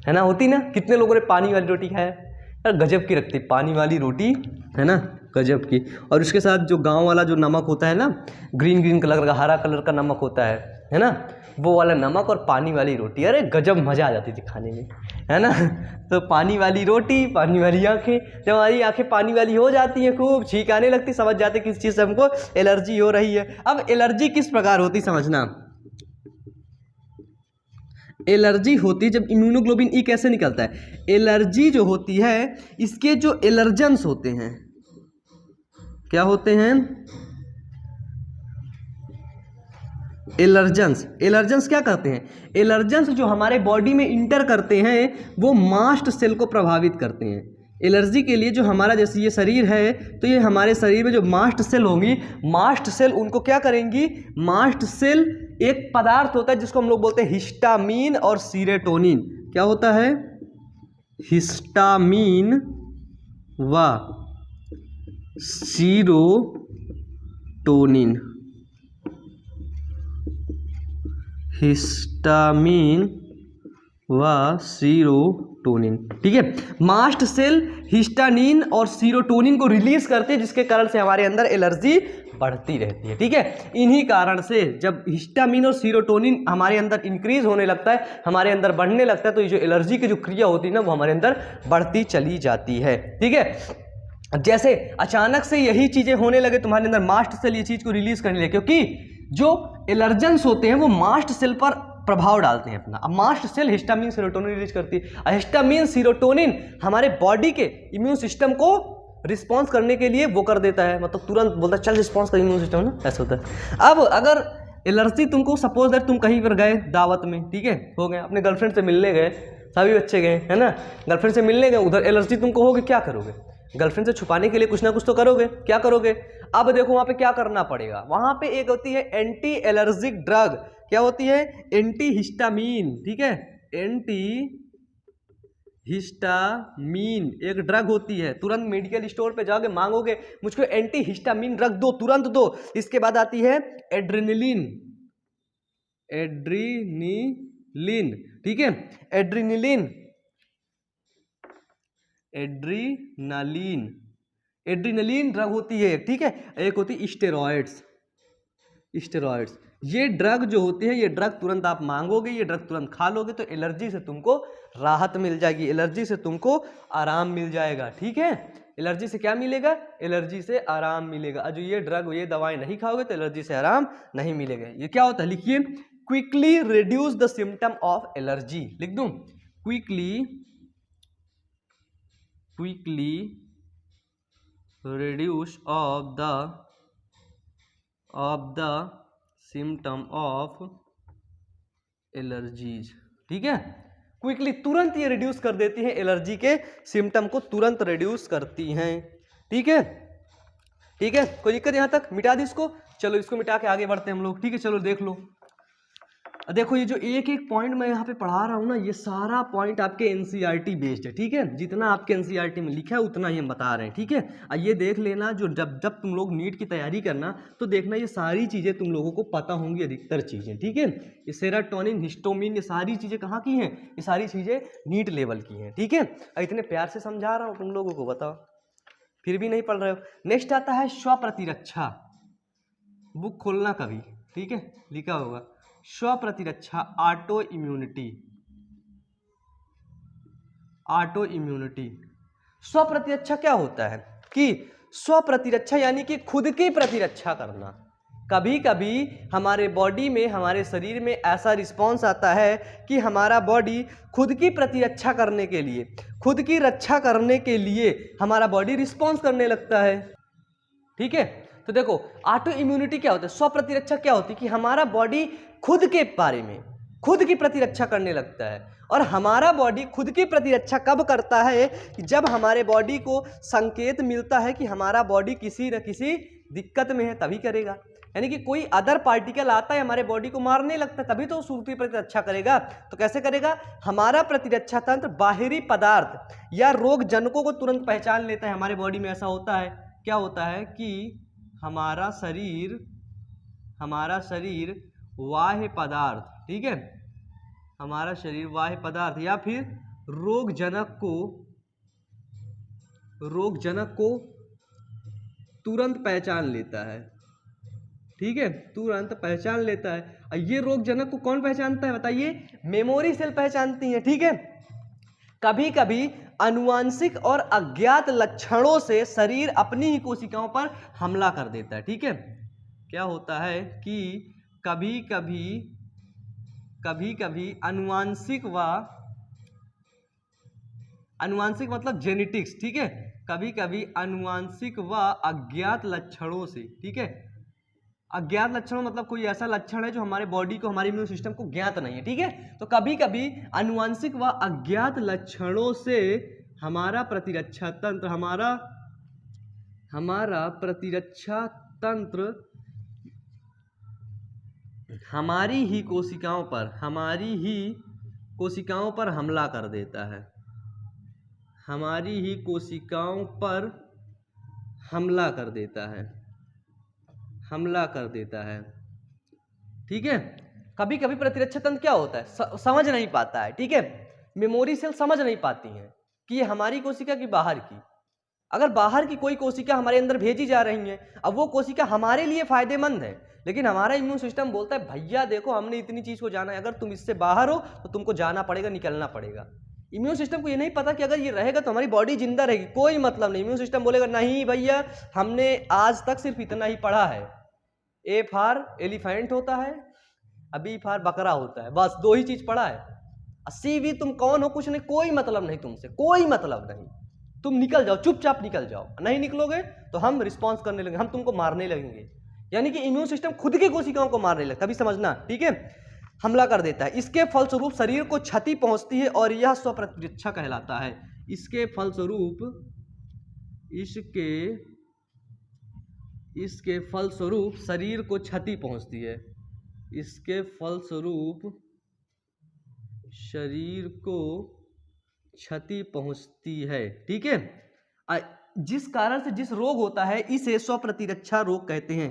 है ना, होती ना। कितने लोगों ने पानी वाली रोटी खाया यार? गजब की लगती पानी वाली रोटी, है ना, गजब की। और उसके साथ जो गांव वाला जो नमक होता है ना, ग्रीन कलर का, हरा कलर का नमक होता है ना, वो वाला नमक और पानी वाली रोटी, अरे गजब मज़ा आ जाती थी खाने में, है ना। तो पानी वाली रोटी, पानी वाली आंखें, जब हमारी आंखें पानी वाली हो जाती हैं, खूब छींक आने लगती, समझ जाते किस चीज़ से हमको एलर्जी हो रही है। अब एलर्जी किस प्रकार होती समझना, एलर्जी होती है जब इम्यूनोग्लोबिन ई कैसे निकलता है। एलर्जी जो होती है, इसके जो एलर्जेंस होते हैं, क्या होते हैं? एलर्जेंस क्या करते हैं? एलर्जेंस जो हमारे बॉडी में इंटर करते हैं वो मास्ट सेल को प्रभावित करते हैं। एलर्जी के लिए जो हमारा, जैसे ये शरीर है, तो ये हमारे शरीर में जो मास्ट सेल होंगी, मास्ट सेल उनको क्या करेंगी? मास्ट सेल एक पदार्थ होता है जिसको हम लोग बोलते हैं हिस्टामीन और सीरोटोनिन। क्या होता है? हिस्टामीन व सीरोटोनिन, हिस्टामीन व सीरोटोनिन, ठीक है। मास्ट सेल हिस्टामिन और सीरोटोनिन को रिलीज करते हैं, जिसके कारण से हमारे अंदर एलर्जी बढ़ती रहती है, ठीक है। इन्हीं कारण से जब हिस्टामिन और सीरोटोनिन हमारे अंदर इंक्रीज होने लगता है, हमारे अंदर बढ़ने लगता है, तो ये जो एलर्जी की जो क्रिया होती है ना, वो हमारे अंदर बढ़ती चली जाती है, ठीक है। जैसे अचानक से यही चीजें होने लगे तुम्हारे अंदर, मास्ट सेल ये चीज को रिलीज करने लगे, क्योंकि जो एलर्जेंस होते हैं वो मास्ट सेल पर प्रभाव डालते हैं अपना। अब mast cell histamine serotonin release करती है। हिस्टामिन सीरोटोनिन हमारे बॉडी के इम्यून सिस्टम को रिस्पॉन्स करने के लिए वो कर देता है, मतलब तुरंत बोलता है चल रिस्पॉन्स कर इम्यून सिस्टम, ना ऐसा होता है। अब अगर एलर्जी तुमको, सपोज दैट तुम कहीं पर गए दावत में, ठीक है, हो गए, अपने गर्लफ्रेंड से मिलने गए, सभी बच्चे गए, है ना, गर्लफ्रेंड से मिलने गए, उधर एलर्जी तुमको होगी, क्या करोगे? गर्लफ्रेंड से छुपाने के लिए कुछ ना कुछ तो करोगे, क्या करोगे? अब देखो वहां पे क्या करना पड़ेगा, वहां पे एक होती है एंटी एलर्जिक ड्रग, क्या होती है? एंटी हिस्टामीन, ठीक है, एंटी हिस्टामीन एक ड्रग होती है, तुरंत मेडिकल स्टोर पे जाओगे, मांगोगे मुझको एंटी हिस्टामीन ड्रग दो, तुरंत दो। इसके बाद आती है एड्रेनलिन, एड्रीनिलिन, ठीक है, एड्रीनलिन, एड्रीनलिन, एड्रीनलिन ड्रग होती है, ठीक है। एक होती है स्टेरॉइड्स, स्टेरॉइड्स, ये ड्रग जो होती है, ये ड्रग तुरंत आप मांगोगे, ये ड्रग तुरंत खा लोगे तो एलर्जी से तुमको राहत मिल जाएगी, एलर्जी से तुमको आराम मिल जाएगा, ठीक है। एलर्जी से क्या मिलेगा? एलर्जी से आराम मिलेगा। और जो ये ड्रग, ये दवाएं नहीं खाओगे तो एलर्जी से आराम नहीं मिलेगा। ये क्या होता है, लिखिए, quickly reduce the symptom of allergy, लिख दूं, quickly reduce of the symptom of allergies, ठीक है। क्विकली, तुरंत ये रिड्यूस कर देती हैं, एलर्जी के सिम्टम को तुरंत रिड्यूस करती हैं, ठीक है, ठीक है। कोई दिक्कत यहाँ तक? मिटा दी इसको, चलो इसको मिटा के आगे बढ़ते हैं हम लोग, ठीक है। चलो देख लो, देखो ये जो एक एक पॉइंट मैं यहाँ पे पढ़ा रहा हूँ ना, ये सारा पॉइंट आपके एनसीईआरटी बेस्ड है, ठीक है। जितना आपके एनसीईआरटी में लिखा है उतना ही हम बता रहे हैं, ठीक है। और ये देख लेना, जो जब तुम लोग नीट की तैयारी करना तो देखना ये सारी चीज़ें तुम लोगों को पता होंगी, अधिकतर चीज़ें, ठीक है। ये सेरोटोनिन, हिस्टोमिन, ये सारी चीज़ें कहाँ की हैं? ये सारी चीज़ें नीट लेवल की हैं, ठीक है। इतने प्यार से समझा रहा हूँ तुम लोगों को, बताओ फिर भी नहीं पढ़ रहे हो। नेक्स्ट आता है स्वप्रतिरक्षा, बुक खोलना कभी, ठीक है, लिखा होगा स्वप्रतिरक्षा, ऑटो इम्यूनिटी, ऑटो इम्यूनिटी। स्वप्रतिरक्षा क्या होता है कि स्वप्रतिरक्षा यानी कि खुद की प्रतिरक्षा करना। कभी कभी हमारे बॉडी में, हमारे शरीर में ऐसा रिस्पॉन्स आता है कि हमारा बॉडी खुद की प्रतिरक्षा करने के लिए, खुद की रक्षा करने के लिए हमारा बॉडी रिस्पॉन्स करने लगता है, ठीक है। तो देखो ऑटो इम्यूनिटी क्या होता है, स्वप्रतिरक्षा क्या होती है कि हमारा बॉडी खुद के बारे में खुद की प्रतिरक्षा करने लगता है। और हमारा बॉडी खुद की प्रतिरक्षा कब करता है? कि जब हमारे बॉडी को संकेत मिलता है कि हमारा बॉडी किसी न किसी दिक्कत में है, तभी करेगा। यानी कि कोई अदर पार्टिकल आता है हमारे बॉडी को मारने लगता है, तभी तो खुद की प्रतिरक्षा करेगा। तो कैसे करेगा? हमारा प्रतिरक्षा तंत्र बाहरी पदार्थ या रोग जनकों को तुरंत पहचान लेता है। हमारे बॉडी में ऐसा होता है, क्या होता है कि हमारा शरीर बाह्य पदार्थ, ठीक है, हमारा शरीर बाह्य पदार्थ या फिर रोग जनक को तुरंत पहचान लेता है, ठीक है, तुरंत पहचान लेता है। और ये रोग जनक को कौन पहचानता है बताइए? मेमोरी सेल पहचानती है, ठीक है। कभी कभी आनुवांशिक और अज्ञात लक्षणों से शरीर अपनी ही कोशिकाओं पर हमला कर देता है, ठीक है। क्या होता है कि कभी कभी आनुवांशिक मतलब जेनेटिक्स, ठीक है, कभी कभी आनुवांशिक व अज्ञात लक्षणों से, ठीक है। अज्ञात लक्षणों मतलब कोई ऐसा लक्षण है जो हमारे बॉडी को, हमारे इम्यून सिस्टम को ज्ञात नहीं है, ठीक है। तो कभी कभी आनुवांशिक व अज्ञात लक्षणों से हमारा प्रतिरक्षा तंत्र, हमारा प्रतिरक्षा तंत्र हमारी ही कोशिकाओं पर हमला कर देता है, हमारी ही कोशिकाओं पर हमला कर देता है, ठीक है। कभी कभी प्रतिरक्षा तंत्र क्या होता है, समझ नहीं पाता है, ठीक है। मेमोरी सेल समझ नहीं पाती हैं कि ये हमारी कोशिका की बाहर की, अगर बाहर की कोई कोशिका हमारे अंदर भेजी जा रही है, अब वो कोशिका हमारे लिए फायदेमंद है, लेकिन हमारा इम्यून सिस्टम बोलता है भैया देखो हमने इतनी चीज को जाना है, अगर तुम इससे बाहर हो तो तुमको जाना पड़ेगा, निकलना पड़ेगा। इम्यून सिस्टम को ये नहीं पता कि अगर ये रहेगा तो हमारी बॉडी जिंदा रहेगी, कोई मतलब नहीं। इम्यून सिस्टम बोलेगा नहीं भैया, हमने आज तक सिर्फ इतना ही पढ़ा है, ए फॉर एलिफेंट होता है, बी फॉर बकरा होता है, बस 2 ही चीज पढ़ा है। सी भी तुम कौन हो, कुछ नहीं, कोई मतलब नहीं तुमसे, कोई मतलब नहीं। तुम निकल जाओ, चुपचाप निकल जाओ, नहीं निकलोगे तो हम रिस्पॉन्स करने लगेंगे, हम तुमको मारने लगेंगे। यानी कि इम्यून सिस्टम खुद की कोशिकाओं को मारने लगता है, अभी समझना, ठीक है, हमला कर देता है। इसके फलस्वरूप शरीर को क्षति पहुंचती है और यह स्वप्रतिरक्षा कहलाता है। इसके फलस्वरूप इसके फलस्वरूप शरीर को क्षति पहुंचती है। इसके फलस्वरूप शरीर को क्षति पहुंचती है, ठीक है। जिस कारण से जिस रोग होता है इसे स्वप्रतिरक्षा रोग कहते हैं,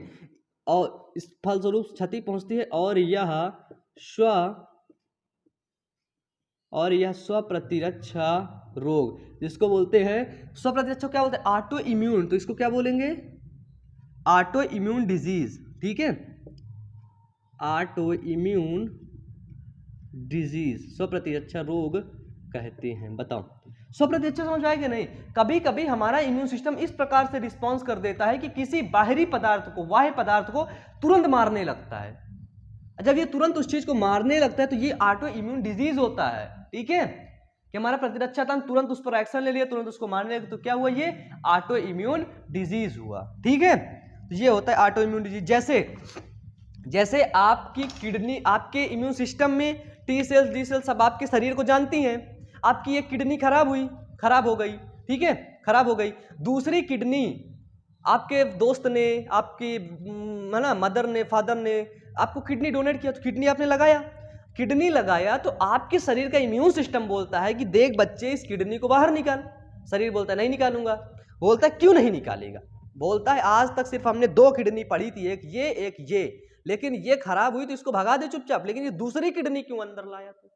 और इस फलस्वरूप क्षति पहुंचती है और यह स्वप्रतिरक्षा रोग, जिसको बोलते हैं स्वप्रतिरक्षा, क्या बोलते हैं, ऑटो इम्यून, तो इसको क्या बोलेंगे, ऑटो इम्यून डिजीज, ठीक है, ऑटो इम्यून डिजीज, स्वप्रतिरक्षा रोग कहते हैं। बताओ स्वप्रतिरक्षा समझ आएगा नहीं? कभी कभी हमारा इम्यून सिस्टम इस प्रकार से रिस्पॉन्स कर देता है कि किसी बाहरी पदार्थ को, बाह्य पदार्थ को तुरंत मारने लगता है। जब ये तुरंत उस चीज को मारने लगता है तो ये ऑटो इम्यून डिजीज होता है, ठीक है, कि हमारा प्रतिरक्षा तंत्र तुरंत उस पर एक्शन ले लिया, तुरंत उसको मारने लगे, तो क्या हुआ, ये ऑटो इम्यून डिजीज हुआ, ठीक है। तो ये होता है ऑटो इम्यून डिजीज। जैसे आपकी किडनी, आपके इम्यून सिस्टम में टी सेल्स, डी सेल्स सब आपके शरीर को जानती हैं। आपकी एक किडनी खराब हो गई, ठीक है, खराब हो गई, दूसरी किडनी आपके दोस्त ने, आपकी है ना, मदर ने, फादर ने आपको किडनी डोनेट किया, तो किडनी लगाया तो आपके शरीर का इम्यून सिस्टम बोलता है कि देख बच्चे, इस किडनी को बाहर निकाल। शरीर बोलता है नहीं निकालूंगा। बोलता है क्यों नहीं निकालेगा? बोलता है आज तक सिर्फ हमने 2 किडनी पढ़ी थी, एक ये, लेकिन ये खराब हुई तो इसको भगा दे चुपचाप, लेकिन ये दूसरी किडनी क्यों अंदर लाया? तो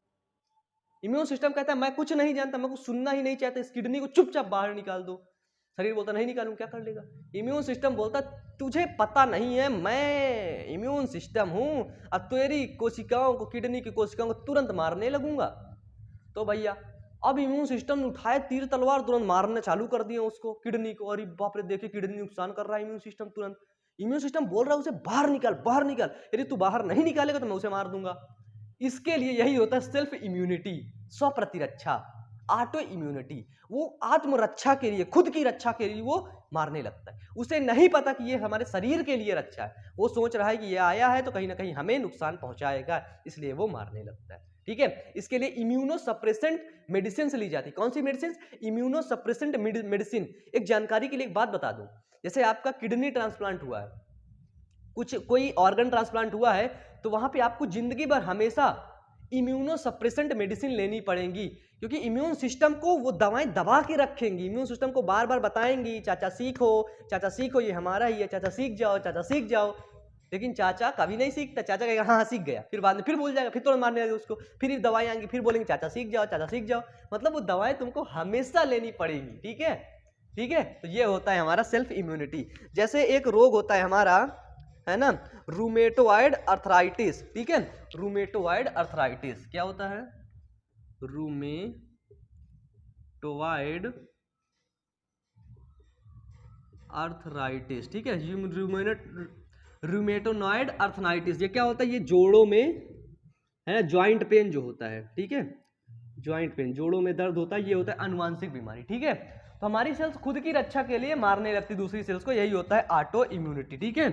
इम्यून सिस्टम कहता है मैं कुछ नहीं जानता, मैं कुछ सुनना ही नहीं चाहता, इस किडनी को चुपचाप बाहर निकाल दो। शरीर बोलता नहीं निकालूं, क्या कर लेगा? इम्यून सिस्टम बोलता तुझे पता नहीं है, मैं इम्यून सिस्टम हूं, अब तेरी कोशिकाओं को, किडनी की कोशिकाओं को तुरंत मारने लगूंगा। तो भैया अब इम्यून सिस्टम ने उठाए तीर तलवार, तुरंत मारने चालू कर दिए उसको, किडनी को। अरे बाप रे, देखिए किडनी नुकसान कर रहा है इम्यून सिस्टम। तुरंत इम्यून सिस्टम बोल रहा है उसे बाहर निकाल, बाहर निकाल, यदि तू बाहर नहीं निकालेगा तो मैं उसे मार दूंगा। इसके लिए यही होता है सेल्फ इम्यूनिटी, स्वप्रतिरक्षा, ऑटो इम्यूनिटी। वो आत्मरक्षा के लिए, खुद की रक्षा के लिए वो मारने लगता है। उसे नहीं पता कि ये हमारे शरीर के लिए रक्षा है, वो सोच रहा है कि ये आया है तो कहीं ना कहीं हमें नुकसान पहुंचाएगा, इसलिए वो मारने लगता है, ठीक है। इसके लिए इम्यूनोसप्रेसेंट मेडिसिन ली जाती है। कौन सी मेडिसिन? Immunosuppressant medicine. एक जानकारी के लिए एक बात बता दूं, जैसे आपका किडनी ट्रांसप्लांट हुआ है, कोई ऑर्गन ट्रांसप्लांट हुआ है, तो वहां पे आपको जिंदगी भर हमेशा इम्यूनोसप्रेसेंट मेडिसिन लेनी पड़ेगी, क्योंकि इम्यून सिस्टम को वो दवाएं दबा के रखेंगी। इम्यून सिस्टम को बार बार बताएंगी चाचा सीखो, ये हमारा ही है, चाचा सीख जाओ। लेकिन चाचा कभी नहीं सीखता। चाचा कहेगा हाँ सीख गया, फिर बाद में फिर भूल जाएगा, फिर तुरंत मारने लगे उसको, फिर दवाएं आएंगी, फिर बोलेंगे चाचा सीख जाओ। मतलब वो दवाएं तुमको हमेशा लेनी पड़ेगी, ठीक है। तो ये होता है हमारा सेल्फ इम्यूनिटी। जैसे एक रोग होता है हमारा, है ना, रूमेटोइड अर्थराइटिस, ठीक है। रूमेटोइड अर्थराइटिस क्या होता है? रूमेटोइड अर्थराइटिस, ठीक है। रूमेटोनॉइड अर्थराइटिस ये क्या होता है? ये जोड़ों में, है ना, ज्वाइंट पेन जो होता है, ठीक है, ज्वाइंट पेन, जोड़ों में दर्द होता है, ये होता है आनुवांशिक बीमारी, ठीक है। तो हमारी सेल्स खुद की रक्षा के लिए मारने लगती दूसरी सेल्स को, यही होता है ऑटो इम्यूनिटी, ठीक है।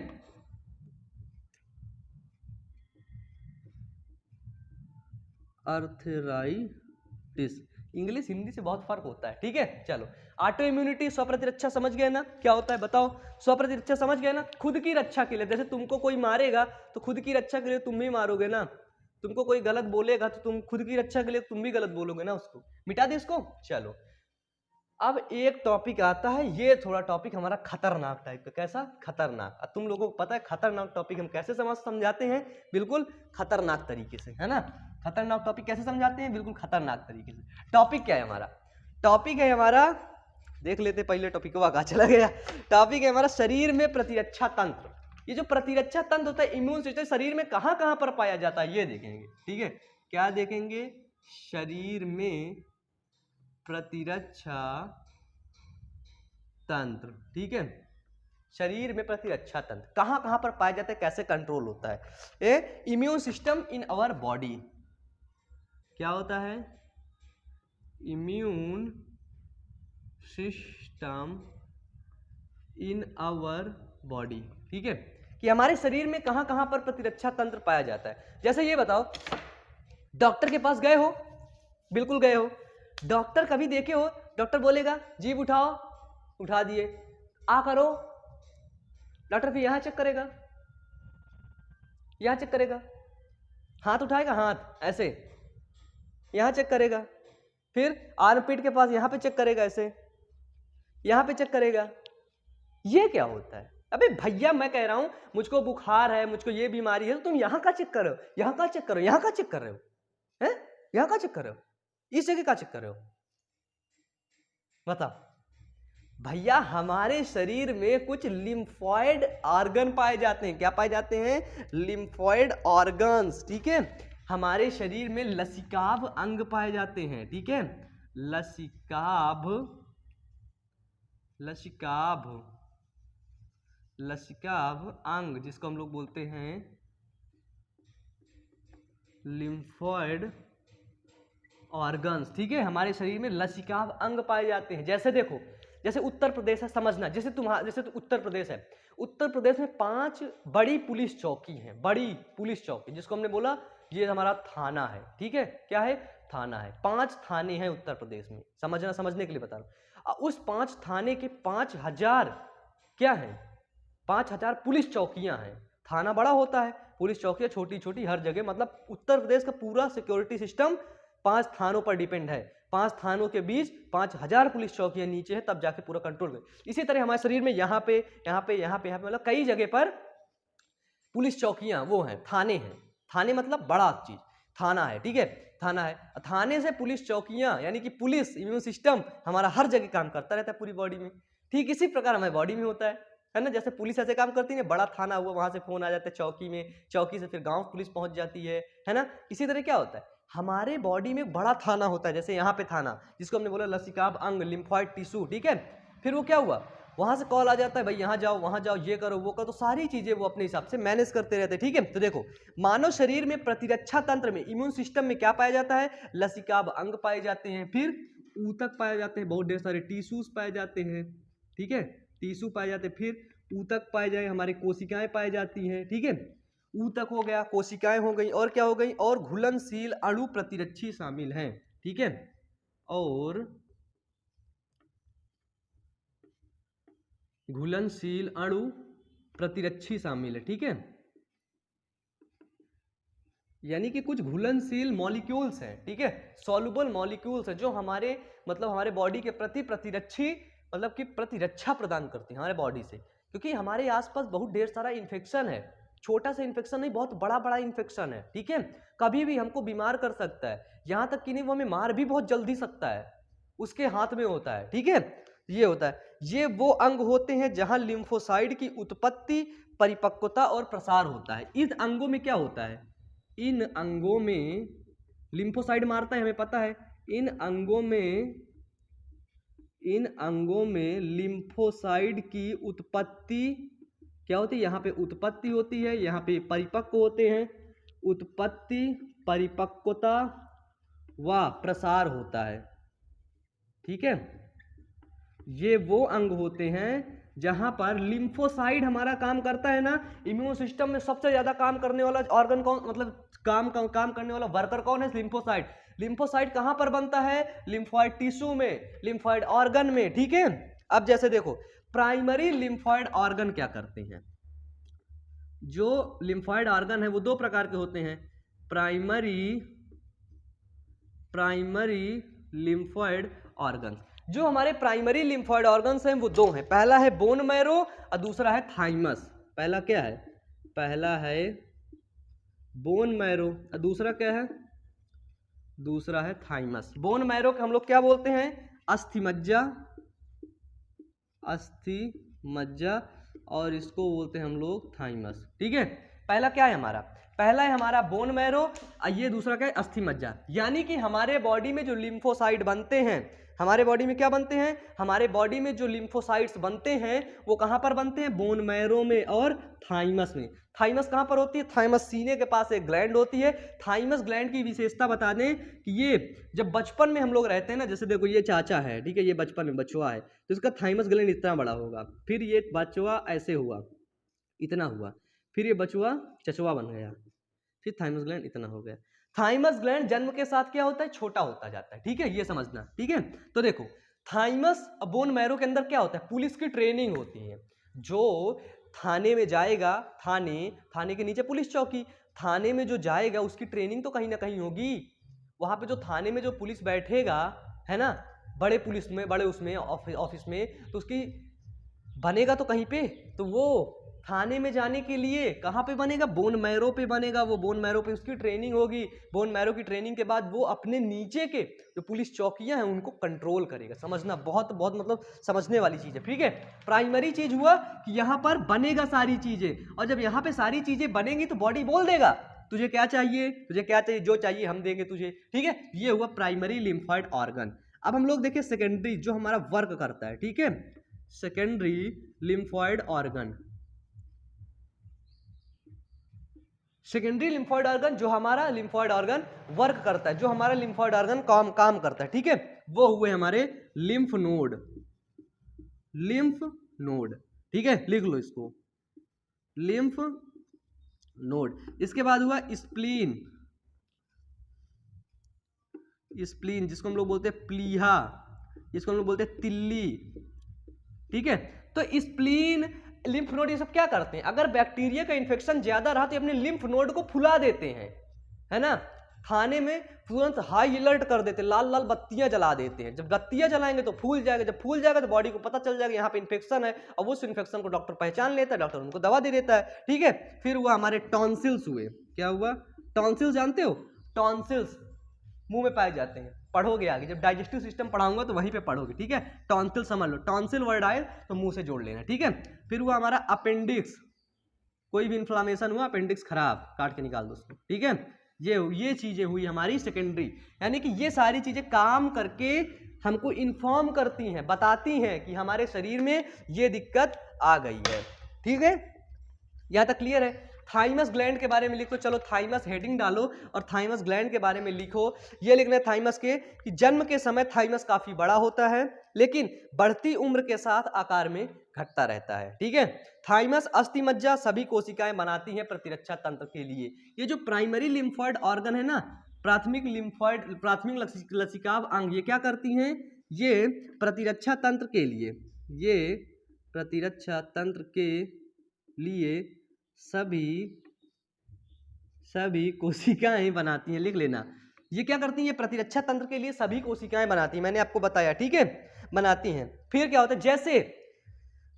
अर्थराइटिस, इंग्लिश हिंदी से बहुत फर्क होता है, ठीक है। चलो, ऑटो इम्यूनिटी, स्वप्रतिरक्षा समझ गए ना क्या होता है? बताओ, स्वप्रतिरक्षा समझ गए ना? खुद की रक्षा के लिए, जैसे तुमको कोई मारेगा तो खुद की रक्षा के लिए तुम भी मारोगे ना। तुमको कोई गलत बोलेगा तो तुम खुद की रक्षा के लिए तुम भी गलत बोलोगे ना, उसको मिटा दे इसको। चलो, अब एक टॉपिक आता है, ये थोड़ा टॉपिक हमारा खतरनाक टाइप का। कैसा? खतरनाक। तुम लोगों को पता है खतरनाक टॉपिक हम कैसे समझाते हैं? बिल्कुल खतरनाक तरीके से, है ना। खतरनाक टॉपिक कैसे समझाते हैं? बिल्कुल खतरनाक तरीके से। टॉपिक क्या है हमारा? टॉपिक है हमारा, देख लेते पहले टॉपिक को, कहाँ चला गया। टॉपिक है हमारा शरीर में प्रतिरक्षा तंत्र। ये जो प्रतिरक्षा तंत्र होता है, इम्यून सिस्टम, शरीर में कहाँ कहाँ पर पाया जाता है ये देखेंगे, ठीक है। क्या देखेंगे? शरीर में प्रतिरक्षा तंत्र, ठीक है। शरीर में प्रतिरक्षा तंत्र कहां कहां पर पाया जाता है, कैसे कंट्रोल होता है? Immune system in our body. क्या होता है? Immune system in our body, ठीक है। कि हमारे शरीर में कहां कहां पर प्रतिरक्षा तंत्र पाया जाता है। जैसे ये बताओ, डॉक्टर के पास गए हो, बिल्कुल गए हो, डॉक्टर कभी देखे हो, डॉक्टर बोलेगा जीभ उठाओ, उठा दिए, आ करो, डॉक्टर फिर यहां चेक करेगा, यहां चेक करेगा, हाथ उठाएगा, हाथ ऐसे यहां चेक करेगा, फिर आर्मपिट के पास यहां पे चेक करेगा, ऐसे यहां पे चेक करेगा। ये क्या होता है? अबे भैया मैं कह रहा हूं मुझको बुखार है, मुझको ये बीमारी है, तो तुम यहां का चेक करो, यहां का चेक करो, यहां का चेक कर रहे हो, हैं? यहां का चेक कर रहे हो, इस जगह का चेक कर रहे हो? बताओ भैया, हमारे शरीर में कुछ लिम्फॉइड ऑर्गन पाए जाते हैं। क्या पाए जाते हैं? Lymphoid organs. ठीक है, हमारे शरीर में लसिकाभ अंग पाए जाते हैं। ठीक है, लसिकाभ, लसिकाभ, लसिकाभ अंग, जिसको हम लोग बोलते हैं लिम्फॉइड ऑर्गन्स। ठीक है, हमारे शरीर में लसिकाभ अंग पाए जाते हैं। जैसे देखो, जैसे उत्तर प्रदेश है, समझना, जैसे जैसे तो उत्तर प्रदेश है, उत्तर प्रदेश में 5 बड़ी पुलिस चौकी हैं, बड़ी पुलिस चौकी, जिसको हमने बोला ये हमारा थाना है। ठीक है, क्या है? थाना है। 5 थाने हैं उत्तर प्रदेश में, समझना, समझने के लिए बता रहा हूं। उस 5 थाने के 5000 क्या है? 5000 पुलिस चौकियां हैं। थाना बड़ा होता है, पुलिस चौकियां छोटी छोटी हर जगह, मतलब उत्तर प्रदेश का पूरा सिक्योरिटी सिस्टम 5 थानों पर डिपेंड है। 5 थानों के बीच 5000 पुलिस चौकियां नीचे है, तब जाके पूरा कंट्रोल में। इसी तरह हमारे शरीर में यहाँ पे यहाँ पे यहाँ पे यहाँ पे मतलब कई जगह पर पुलिस चौकियां वो हैं, थाने हैं। थाने मतलब बड़ा चीज, थाना है। ठीक है, थाना है, थाने से पुलिस चौकियां, यानी कि पुलिस इम्यून सिस्टम हमारा हर जगह काम करता रहता है पूरी बॉडी में। ठीक इसी प्रकार हमारी बॉडी में होता है ना। जैसे पुलिस ऐसे काम करती है, बड़ा थाना हुआ, वहां से फोन आ जाता है चौकी में, चौकी से फिर गांव पुलिस पहुंच जाती है ना। इसी तरह क्या होता है, हमारे बॉडी में बड़ा थाना होता है, जैसे यहाँ पे थाना, जिसको हमने बोला लसिकाभ अंग, लिम्फॉइड टिश्यू। ठीक है, फिर वो क्या हुआ, वहां से कॉल आ जाता है, भाई यहाँ जाओ, वहां जाओ, ये करो, वो करो, तो सारी चीजें वो अपने हिसाब से मैनेज करते रहते हैं। ठीक है, तो देखो, मानव शरीर में प्रतिरक्षा तंत्र में, इम्यून सिस्टम में क्या पाया जाता है? लसिकाभ अंग पाए जाते हैं, फिर ऊतक पाए जाते हैं, बहुत ढेर सारे टिश्यूज पाए जाते हैं। ठीक है, टिश्यू पाए जाते हैं, फिर ऊतक पाए जाए, हमारी कोशिकाएं पाई जाती हैं। ठीक है, ऊतक हो गया, कोशिकाएं हो गई, और क्या हो गई, और घुलनशील अणु प्रतिरक्षी शामिल हैं। ठीक है, और घुलनशील अणु प्रतिरक्षी शामिल है। ठीक है, यानी कि कुछ घुलनशील मॉलिक्यूल्स हैं। ठीक है, सॉल्युबल मॉलिक्यूल्स हैं, जो हमारे मतलब हमारे बॉडी के प्रति प्रतिरक्षी मतलब कि प्रतिरक्षा प्रदान करती हैं हमारे बॉडी से। क्योंकि हमारे आसपास बहुत ढेर सारा इन्फेक्शन है, छोटा सा इन्फेक्शन नहीं, बहुत बड़ा बड़ा इन्फेक्शन है। ठीक है, कभी भी हमको बीमार कर सकता है, यहाँ तक कि नहीं वो हमें मार भी बहुत जल्दी सकता है, उसके हाथ में होता है। ठीक है, ये होता है, ये वो अंग होते हैं जहां लिम्फोसाइड की उत्पत्ति, परिपक्वता और प्रसार होता है। इन अंगों में क्या होता है? इन अंगों में लिम्फोसाइड मारता है, हमें पता है। इन अंगों में लिम्फोसाइड की उत्पत्ति क्या होती है? यहाँ पे उत्पत्ति होती है, यहाँ पे परिपक्व होते हैं, उत्पत्ति, परिपक्वता व प्रसार होता है। ठीक है, ये वो अंग होते हैं जहां पर लिम्फोसाइड हमारा काम करता है ना। इम्यून सिस्टम में सबसे ज्यादा काम करने वाला ऑर्गन कौन, मतलब काम करने वाला वर्कर कौन है? लिम्फोसाइड। लिम्फोसाइड कहां पर बनता है? लिम्फॉइड टिश्यू में, लिम्फॉइड ऑर्गन में। ठीक है, अब जैसे देखो, प्राइमरी लिम्फॉइड ऑर्गन क्या करते हैं? जो लिम्फॉइड ऑर्गन है वो 2 प्रकार के होते हैं, प्राइमरी लिम्फॉइड ऑर्गन। जो हमारे प्राइमरी लिम्फॉइड ऑर्गन्स हैं वो 2 हैं, पहला है बोन मैरो और दूसरा है थाइमस। पहला क्या है? पहला है बोन मैरो और दूसरा क्या है? दूसरा है थाइमस। बोन मैरो के हम लोग क्या बोलते हैं? अस्थिमज्जा, अस्थिमज्जा, और इसको बोलते हैं हम लोग थाइमस। ठीक है, पहला क्या है हमारा? पहला है हमारा बोन मैरो और ये दूसरा क्या है? अस्थिमज्जा। यानी कि हमारे बॉडी में जो लिम्फोसाइट बनते हैं, हमारे बॉडी में क्या बनते हैं? हमारे बॉडी में जो लिम्फोसाइट्स बनते हैं वो कहां पर बनते हैं? बोन मैरो में और थाइमस में। थाइमस कहां पर होती है? थाइमस सीने के पास एक ग्लैंड होती है। थाइमस ग्लैंड की विशेषता बता दें कि ये जब बचपन में हम लोग रहते हैं ना, जैसे देखो ये चाचा है, ठीक है, ये बचपन में बचवा है, तो इसका थाइमस ग्लैंड इतना बड़ा होगा, फिर ये बचवा ऐसे हुआ, इतना हुआ, फिर ये बचुआ चचुआ बन गया, फिर थाइमस ग्लैंड इतना हो गया। थाइमस ग्लैंड जन्म के साथ क्या होता है, छोटा होता जाता है, ठीक है, ये समझना, ठीक है। तो देखो थाइमस बोन मैरो के अंदर क्या होता है, पुलिस की ट्रेनिंग होती है। जो थाने में जाएगा, थाने के नीचे पुलिस चौकी, थाने में जो जाएगा उसकी ट्रेनिंग तो कहीं ना कहीं होगी। वहां पे जो थाने में जो पुलिस बैठेगा, है ना, बड़े पुलिस में, बड़े उसमें ऑफिस में, तो उसकी बनेगा तो कहीं पे, तो वो थाने में जाने के लिए कहाँ पे बनेगा, बोन मैरो पे बनेगा। वो बोन मैरो पे उसकी ट्रेनिंग होगी। बोन मैरो की ट्रेनिंग के बाद वो अपने नीचे के जो पुलिस चौकियां हैं उनको कंट्रोल करेगा। समझना, बहुत बहुत मतलब समझने वाली चीज है, ठीक है। प्राइमरी चीज हुआ कि यहाँ पर बनेगा सारी चीजें, और जब यहाँ पे सारी चीजें बनेंगी तो बॉडी बोल देगा तुझे क्या चाहिए, तुझे क्या चाहिए, जो चाहिए हम देंगे तुझे, ठीक है। ये हुआ प्राइमरी लिम्फॉइड ऑर्गन। अब हम लोग देखिए सेकेंडरी जो हमारा वर्क करता है, ठीक है, secondary lymphoid organ. Secondary lymphoid organ जो हमारा लिम्फॉइड ऑर्गन वर्क करता है, जो हमारा लिम्फॉइड ऑर्गन काम करता है, ठीक है, वो हुए हमारे लिम्फ नोड, लिम्फ नोड, ठीक है, लिख लो इसको, लिम्फ नोड। इसके बाद हुआ स्प्लीन, स्प्लीन जिसको हम लोग बोलते हैं प्लीहा, जिसको हम लोग बोलते हैं तिल्ली, ठीक है। तो स्प्लीन, लिम्फ नोड, ये सब क्या करते हैं, अगर बैक्टीरिया का इन्फेक्शन ज्यादा रहा तो अपने लिम्फ नोड को फुला देते हैं, है ना। थाने में तुरंत हाई अलर्ट कर देते हैं, लाल लाल बत्तियां जला देते हैं। जब बत्तियां जलाएंगे तो फूल जाएगा, जब फूल जाएगा तो बॉडी को पता चल जाएगा यहाँ पे इन्फेक्शन है, और उस इन्फेक्शन को डॉक्टर पहचान लेता है, डॉक्टर उनको दवा दे देता है, ठीक है। फिर हुआ हमारे टॉन्सिल्स हुए। क्या हुआ, टॉन्सिल्स जानते हो, टॉन्सिल्स मुंह में पाए जाते हैं, पढ़ोगे आगे जब डाइजेस्टिव सिस्टम पढ़ाऊंगा तो वहीं पे पढ़ोगे, ठीक है। टॉन्सिल समझ लो, टॉन्सिल वर्ड आए तो मुंह से जोड़ लेना, ठीक है। फिर हुआ हमारा अपेंडिक्स, कोई भी इन्फ्लामेशन हुआ अपेंडिक्स खराब, काट के निकाल दो उसको, ठीक है। ये चीजें हुई हमारी सेकेंडरी, यानी कि ये सारी चीजें काम करके हमको इन्फॉर्म करती हैं, बताती हैं कि हमारे शरीर में ये दिक्कत आ गई है, ठीक है। यहां तक क्लियर है। थाइमस ग्लैंड के बारे में लिखो, चलो थाइमस हेडिंग डालो और थाइमस ग्लैंड के बारे में लिखो। ये लिखना है थाइमस के कि जन्म के समय थाइमस काफी बड़ा होता है, लेकिन बढ़ती उम्र के साथ आकार में घटता रहता है, ठीक है। थाइमस अस्थि मज्जा सभी कोशिकाएं बनाती हैं प्रतिरक्षा तंत्र के लिए। ये जो प्राइमरी लिम्फॉइड ऑर्गन है ना, प्राथमिक लिम्फॉइड, प्राथमिक लसिकाव अंग, ये क्या करती हैं, ये प्रतिरक्षा तंत्र के लिए, ये प्रतिरक्षा तंत्र के लिए सभी कोशिकाएं बनाती हैं, लिख लेना। ये क्या करती हैं, प्रतिरक्षा तंत्र के लिए सभी कोशिकाएं बनाती हैं, मैंने आपको बताया, ठीक है, बनाती हैं। फिर क्या होता है,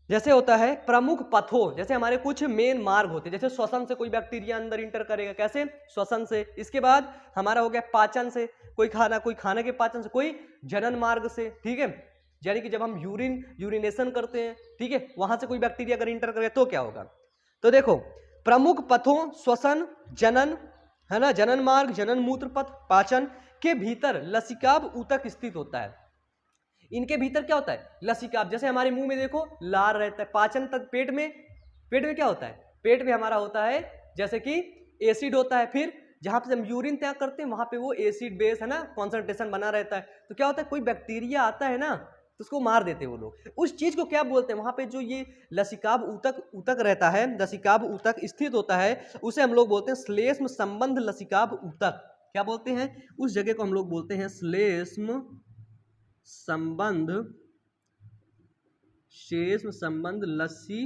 जैसे होता है प्रमुख पथों, जैसे हमारे कुछ मेन मार्ग होते हैं, जैसे श्वसन से कोई बैक्टीरिया अंदर इंटर करेगा, कैसे, श्वसन से। इसके बाद हमारा हो गया पाचन से, कोई खाने के पाचन से, कोई जनन मार्ग से, ठीक है, यानी कि जब हम यूरिनेशन करते हैं, ठीक है, वहां से कोई बैक्टीरिया अगर इंटर करेगा तो क्या होगा। तो देखो प्रमुख पथों श्वसन, जनन, है ना, जनन मार्ग, जनन मूत्र पथ, पाचन के भीतर लसिकाभ ऊतक स्थित होता है। इनके भीतर क्या होता है, लसिकाभ, जैसे हमारे मुंह में देखो लार रहता है, पाचन तक पेट में क्या होता है, पेट में हमारा होता है जैसे कि एसिड होता है, फिर जहां पे हम यूरिन त्याग करते हैं वहां पे वो एसिड बेस, है ना, कॉन्सेंट्रेशन बना रहता है। तो क्या होता है, कोई बैक्टीरिया आता है ना तो उसको मार देते हैं वो लोग। उस चीज को क्या बोलते हैं, वहां पे जो ये लसिकाभ ऊतक रहता है, लसिकाभ ऊतक स्थित होता है, उसे हम लोग बोलते हैं श्लेष्म संबंध लसिकाभ ऊतक। क्या बोलते हैं, उस जगह को हम लोग बोलते हैं श्लेष्म संबंध लसिकाभ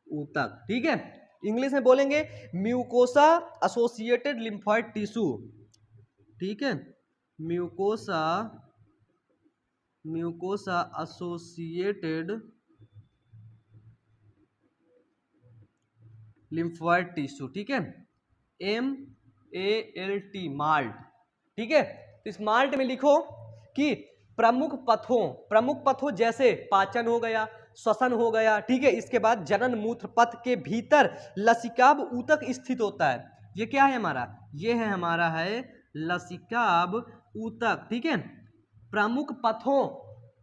ऊतक, ठीक है। इंग्लिश में बोलेंगे म्यूकोसा एसोसिएटेड लिम्फॉइड टिश्यू, ठीक है, म्यूकोसा एसोसिएटेड लिम्फॉइड टिश्यू, ठीक है, MALT, माल्ट, ठीक है। तो इस माल्ट में लिखो कि प्रमुख पथों जैसे पाचन हो गया, श्वसन हो गया, ठीक है, इसके बाद जनन मूत्र पथ के भीतर लसिकाभ ऊतक स्थित होता है। ये क्या है हमारा, ये है हमारा है लसिकाभ ऊतक, ठीक है। प्रमुख पथों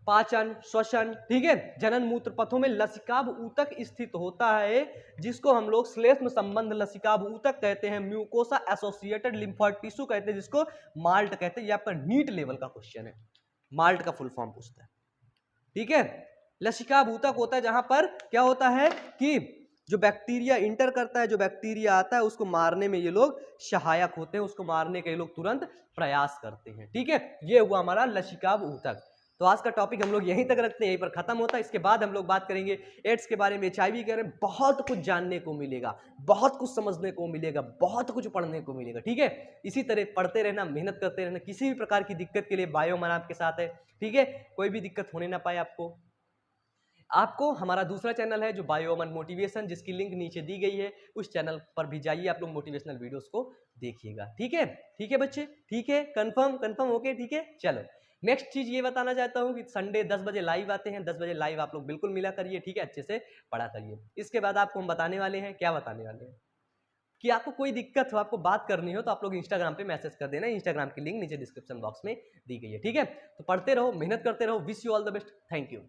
पाचन, श्वसन, ठीक है, जनन मूत्र पथों में लसिकाभ ऊतक स्थित होता है, जिसको हम लोग श्लेष्म संबंध लसिकाभ ऊतक कहते हैं, म्यूकोसा एसोसिएटेड लिम्फॉइड टिश्यू कहते हैं, जिसको माल्ट कहते हैं। ये आपका नीट लेवल का क्वेश्चन है, माल्ट का फुल फॉर्म पूछता है, ठीक है। लसिकाभूतक होता है जहां पर क्या होता है कि जो बैक्टीरिया इंटर करता है, जो बैक्टीरिया आता है उसको मारने में ये लोग सहायक होते हैं, उसको मारने के ये लोग तुरंत प्रयास करते हैं। ठीक है, ये हुआ हमारा लसिकाभूतक। तो आज का टॉपिक हम लोग यहीं तक रखते हैं, यहीं पर खत्म होता है। इसके बाद हम लोग बात करेंगे एड्स के बारे में, HIV के बारे में। बहुत कुछ जानने को मिलेगा, बहुत कुछ समझने को मिलेगा, बहुत कुछ पढ़ने को मिलेगा। ठीक है, इसी तरह पढ़ते रहना, मेहनत करते रहना। किसी भी प्रकार की दिक्कत के लिए बायोमन आपके साथ है। ठीक है, कोई भी दिक्कत होने ना पाए आपको हमारा दूसरा चैनल है जो बायोमन मोटिवेशन, जिसकी लिंक नीचे दी गई है, उस चैनल पर भी जाइए, आप लोग मोटिवेशनल वीडियोस को देखिएगा। ठीक है, ठीक है बच्चे, ठीक है, कंफर्म ओके। ठीक है, चलो नेक्स्ट चीज ये बताना चाहता हूँ कि संडे 10 बजे लाइव आते हैं, 10 बजे लाइव आप लोग बिल्कुल मिला करिए। ठीक है, अच्छे से पढ़ा करिए। इसके बाद आपको हम बताने वाले हैं, क्या बताने वाले हैं कि आपको कोई दिक्कत हो, आपको बात करनी हो, तो आप लोग इंस्टाग्राम पे मैसेज कर देना। इंस्टाग्राम की लिंक नीचे डिस्क्रिप्शन बॉक्स में दी गई है। ठीक है, तो पढ़ते रहो, मेहनत करते रहो। Wish you all the best. Thank you.